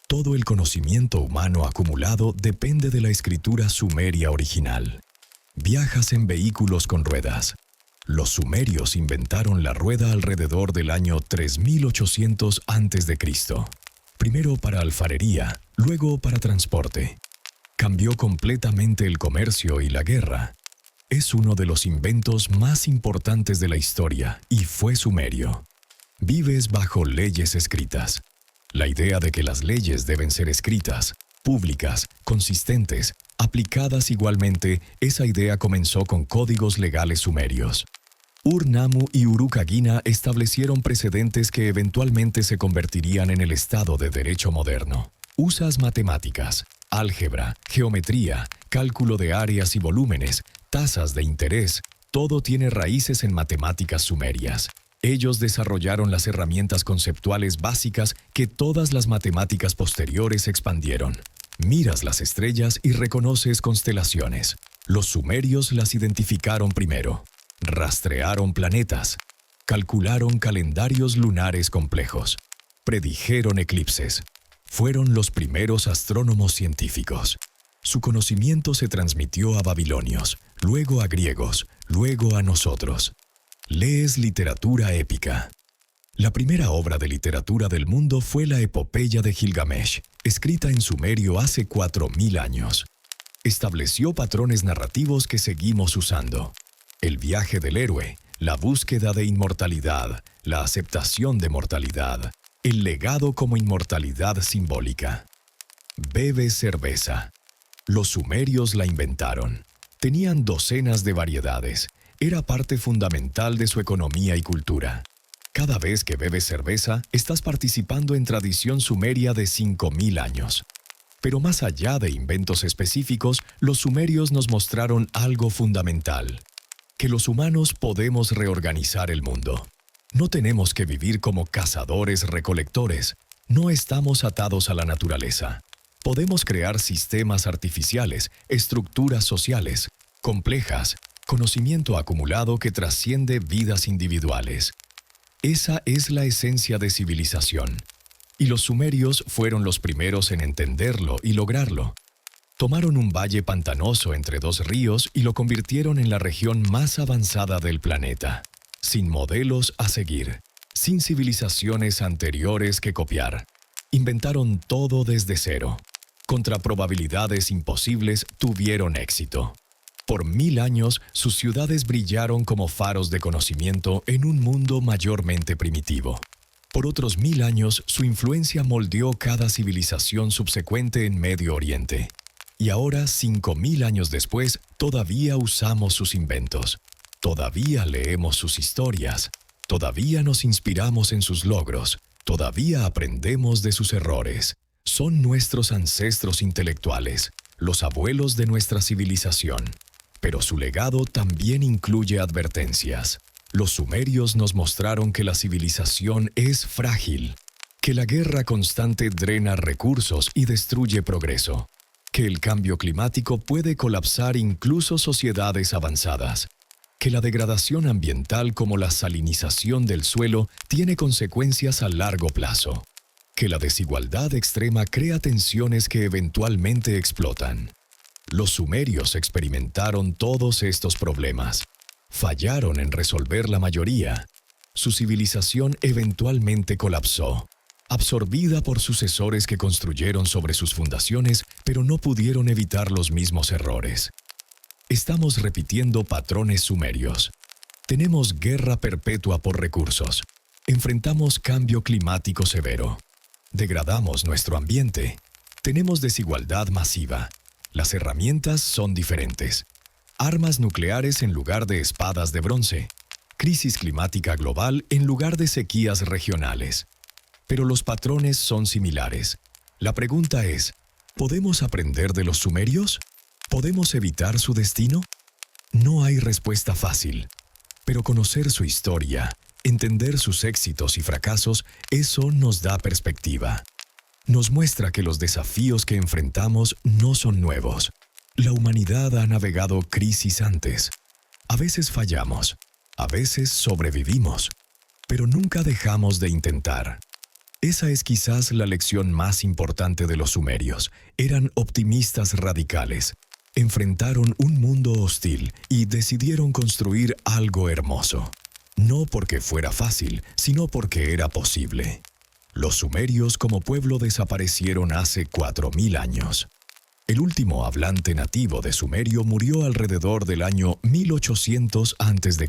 Todo el conocimiento humano acumulado depende de la escritura sumeria original. Viajas en vehículos con ruedas. Los sumerios inventaron la rueda alrededor del año 3800 a.C. Primero para alfarería, luego para transporte. Cambió completamente el comercio y la guerra. Es uno de los inventos más importantes de la historia y fue sumerio. Vives bajo leyes escritas. La idea de que las leyes deben ser escritas, públicas, consistentes, aplicadas igualmente, esa idea comenzó con códigos legales sumerios. Ur-Nammu y Uruk-Agina establecieron precedentes que eventualmente se convertirían en el estado de derecho moderno. Usas matemáticas, álgebra, geometría, cálculo de áreas y volúmenes, tasas de interés, todo tiene raíces en matemáticas sumerias. Ellos desarrollaron las herramientas conceptuales básicas que todas las matemáticas posteriores expandieron. Miras las estrellas y reconoces constelaciones. Los sumerios las identificaron primero. Rastrearon planetas. Calcularon calendarios lunares complejos. Predijeron eclipses. Fueron los primeros astrónomos científicos. Su conocimiento se transmitió a babilonios, luego a griegos, luego a nosotros. Lees literatura épica. La primera obra de literatura del mundo fue la Epopeya de Gilgamesh, escrita en sumerio hace 4000 años. Estableció patrones narrativos que seguimos usando. El viaje del héroe, la búsqueda de inmortalidad, la aceptación de mortalidad, el legado como inmortalidad simbólica. Bebe cerveza. Los sumerios la inventaron. Tenían docenas de variedades. Era parte fundamental de su economía y cultura. Cada vez que bebes cerveza, estás participando en tradición sumeria de 5000 años. Pero más allá de inventos específicos, los sumerios nos mostraron algo fundamental: que los humanos podemos reorganizar el mundo. No tenemos que vivir como cazadores-recolectores. No estamos atados a la naturaleza. Podemos crear sistemas artificiales, estructuras sociales, complejas, conocimiento acumulado que trasciende vidas individuales. Esa es la esencia de civilización. Y los sumerios fueron los primeros en entenderlo y lograrlo. Tomaron un valle pantanoso entre dos ríos y lo convirtieron en la región más avanzada del planeta, sin modelos a seguir, sin civilizaciones anteriores que copiar. Inventaron todo desde cero. Contra probabilidades imposibles, tuvieron éxito. Por 1000 años, sus ciudades brillaron como faros de conocimiento en un mundo mayormente primitivo. Por otros 1000 años, su influencia moldeó cada civilización subsecuente en Medio Oriente. Y ahora, 5000 años después, todavía usamos sus inventos. Todavía leemos sus historias. Todavía nos inspiramos en sus logros. Todavía aprendemos de sus errores. Son nuestros ancestros intelectuales, los abuelos de nuestra civilización. Pero su legado también incluye advertencias. Los sumerios nos mostraron que la civilización es frágil, que la guerra constante drena recursos y destruye progreso, que el cambio climático puede colapsar incluso sociedades avanzadas, que la degradación ambiental como la salinización del suelo tiene consecuencias a largo plazo, que la desigualdad extrema crea tensiones que eventualmente explotan. Los sumerios experimentaron todos estos problemas. Fallaron en resolver la mayoría. Su civilización eventualmente colapsó, absorbida por sucesores que construyeron sobre sus fundaciones, pero no pudieron evitar los mismos errores. Estamos repitiendo patrones sumerios. Tenemos guerra perpetua por recursos. Enfrentamos cambio climático severo. Degradamos nuestro ambiente. Tenemos desigualdad masiva. Las herramientas son diferentes. Armas nucleares en lugar de espadas de bronce. Crisis climática global en lugar de sequías regionales. Pero los patrones son similares. La pregunta es, ¿podemos aprender de los sumerios? ¿Podemos evitar su destino? No hay respuesta fácil. Pero conocer su historia, entender sus éxitos y fracasos, eso nos da perspectiva. Nos muestra que los desafíos que enfrentamos no son nuevos. La humanidad ha navegado crisis antes. A veces fallamos, a veces sobrevivimos, pero nunca dejamos de intentar. Esa es quizás la lección más importante de los sumerios. Eran optimistas radicales. Enfrentaron un mundo hostil y decidieron construir algo hermoso. No porque fuera fácil, sino porque era posible. Los sumerios como pueblo desaparecieron hace 4000 años. El último hablante nativo de Sumerio murió alrededor del año 1800 a.C.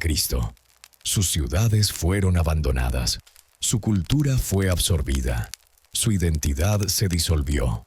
Sus ciudades fueron abandonadas. Su cultura fue absorbida. Su identidad se disolvió.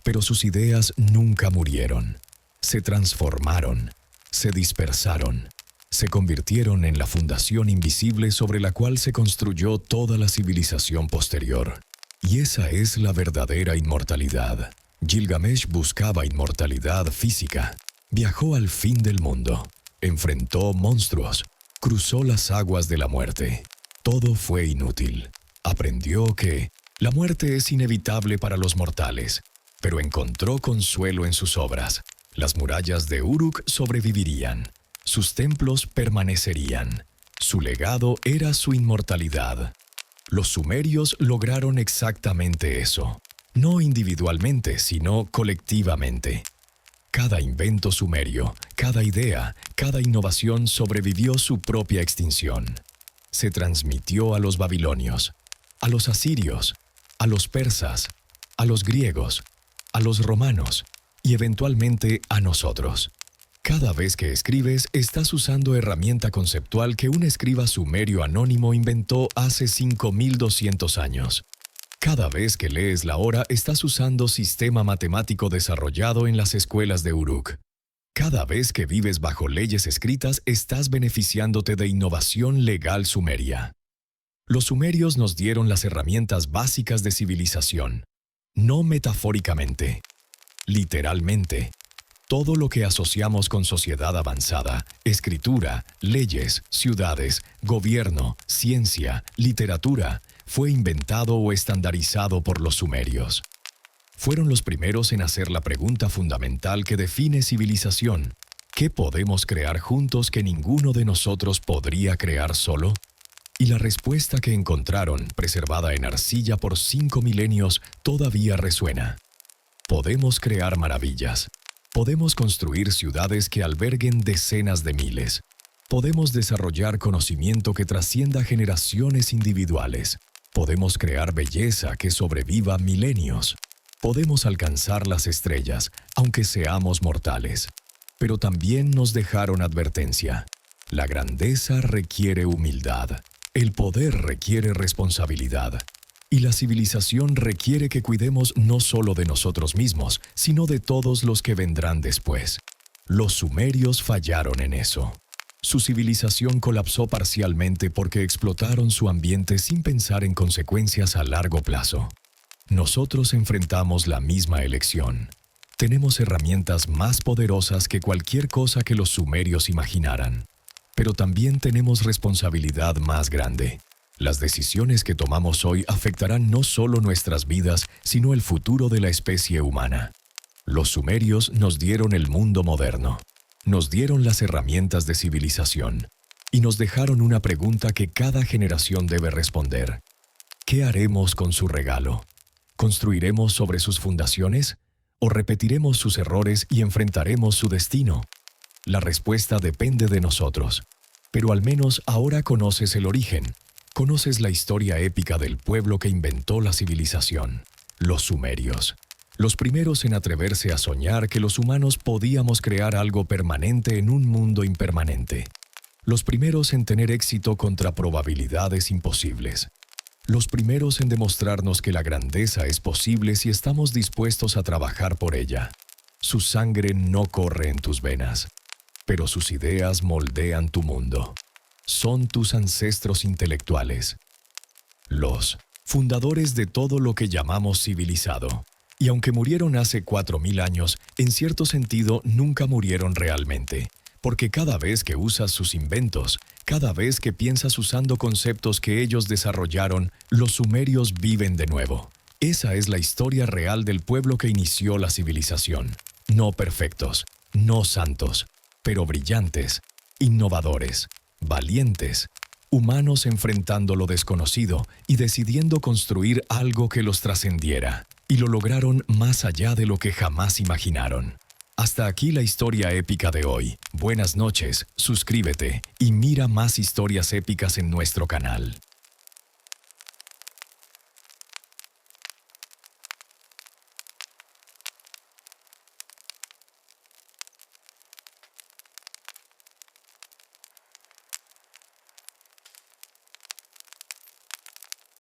Pero sus ideas nunca murieron. Se transformaron. Se dispersaron. Se convirtieron en la fundación invisible sobre la cual se construyó toda la civilización posterior. Y esa es la verdadera inmortalidad. Gilgamesh buscaba inmortalidad física. Viajó al fin del mundo. Enfrentó monstruos. Cruzó las aguas de la muerte. Todo fue inútil. Aprendió que la muerte es inevitable para los mortales, pero encontró consuelo en sus obras. Las murallas de Uruk sobrevivirían. Sus templos permanecerían. Su legado era su inmortalidad. Los sumerios lograron exactamente eso. No individualmente, sino colectivamente. Cada invento sumerio, cada idea, cada innovación sobrevivió su propia extinción. se transmitió a los babilonios, a los asirios, a los persas, a los griegos, a los romanos y eventualmente a nosotros. Cada vez que escribes, estás usando herramienta conceptual que un escriba sumerio anónimo inventó hace 5200 años. Cada vez que lees la hora, estás usando sistema matemático desarrollado en las escuelas de Uruk. Cada vez que vives bajo leyes escritas, estás beneficiándote de innovación legal sumeria. Los sumerios nos dieron las herramientas básicas de civilización, no metafóricamente, literalmente. Todo lo que asociamos con sociedad avanzada, escritura, leyes, ciudades, gobierno, ciencia, literatura, fue inventado o estandarizado por los sumerios. Fueron los primeros en hacer la pregunta fundamental que define civilización. ¿Qué podemos crear juntos que ninguno de nosotros podría crear solo? Y la respuesta que encontraron, preservada en arcilla por 5 milenios, todavía resuena. Podemos crear maravillas. Podemos construir ciudades que alberguen decenas de miles. Podemos desarrollar conocimiento que trascienda generaciones individuales. Podemos crear belleza que sobreviva milenios. Podemos alcanzar las estrellas, aunque seamos mortales. Pero también nos dejaron advertencia. La grandeza requiere humildad. El poder requiere responsabilidad. Y la civilización requiere que cuidemos no solo de nosotros mismos, sino de todos los que vendrán después. Los sumerios fallaron en eso. Su civilización colapsó parcialmente porque explotaron su ambiente sin pensar en consecuencias a largo plazo. Nosotros enfrentamos la misma elección. Tenemos herramientas más poderosas que cualquier cosa que los sumerios imaginaran. Pero también tenemos responsabilidad más grande. Las decisiones que tomamos hoy afectarán no solo nuestras vidas, sino el futuro de la especie humana. Los sumerios nos dieron el mundo moderno. Nos dieron las herramientas de civilización. Y nos dejaron una pregunta que cada generación debe responder. ¿Qué haremos con su regalo? ¿Construiremos sobre sus fundaciones? ¿O repetiremos sus errores y enfrentaremos su destino? La respuesta depende de nosotros. Pero al menos ahora conoces el origen. Conoces la historia épica del pueblo que inventó la civilización, los sumerios. Los primeros en atreverse a soñar que los humanos podíamos crear algo permanente en un mundo impermanente. Los primeros en tener éxito contra probabilidades imposibles. Los primeros en demostrarnos que la grandeza es posible si estamos dispuestos a trabajar por ella. Su sangre no corre en tus venas, pero sus ideas moldean tu mundo. Son tus ancestros intelectuales, los fundadores de todo lo que llamamos civilizado. Y aunque murieron hace 4000 años, en cierto sentido nunca murieron realmente, porque cada vez que usas sus inventos, cada vez que piensas usando conceptos que ellos desarrollaron, los sumerios viven de nuevo. Esa es la historia real del pueblo que inició la civilización. No perfectos, no santos, pero brillantes, innovadores, valientes, humanos enfrentando lo desconocido y decidiendo construir algo que los trascendiera. Y lo lograron más allá de lo que jamás imaginaron. Hasta aquí la historia épica de hoy. Buenas noches, suscríbete y mira más historias épicas en nuestro canal.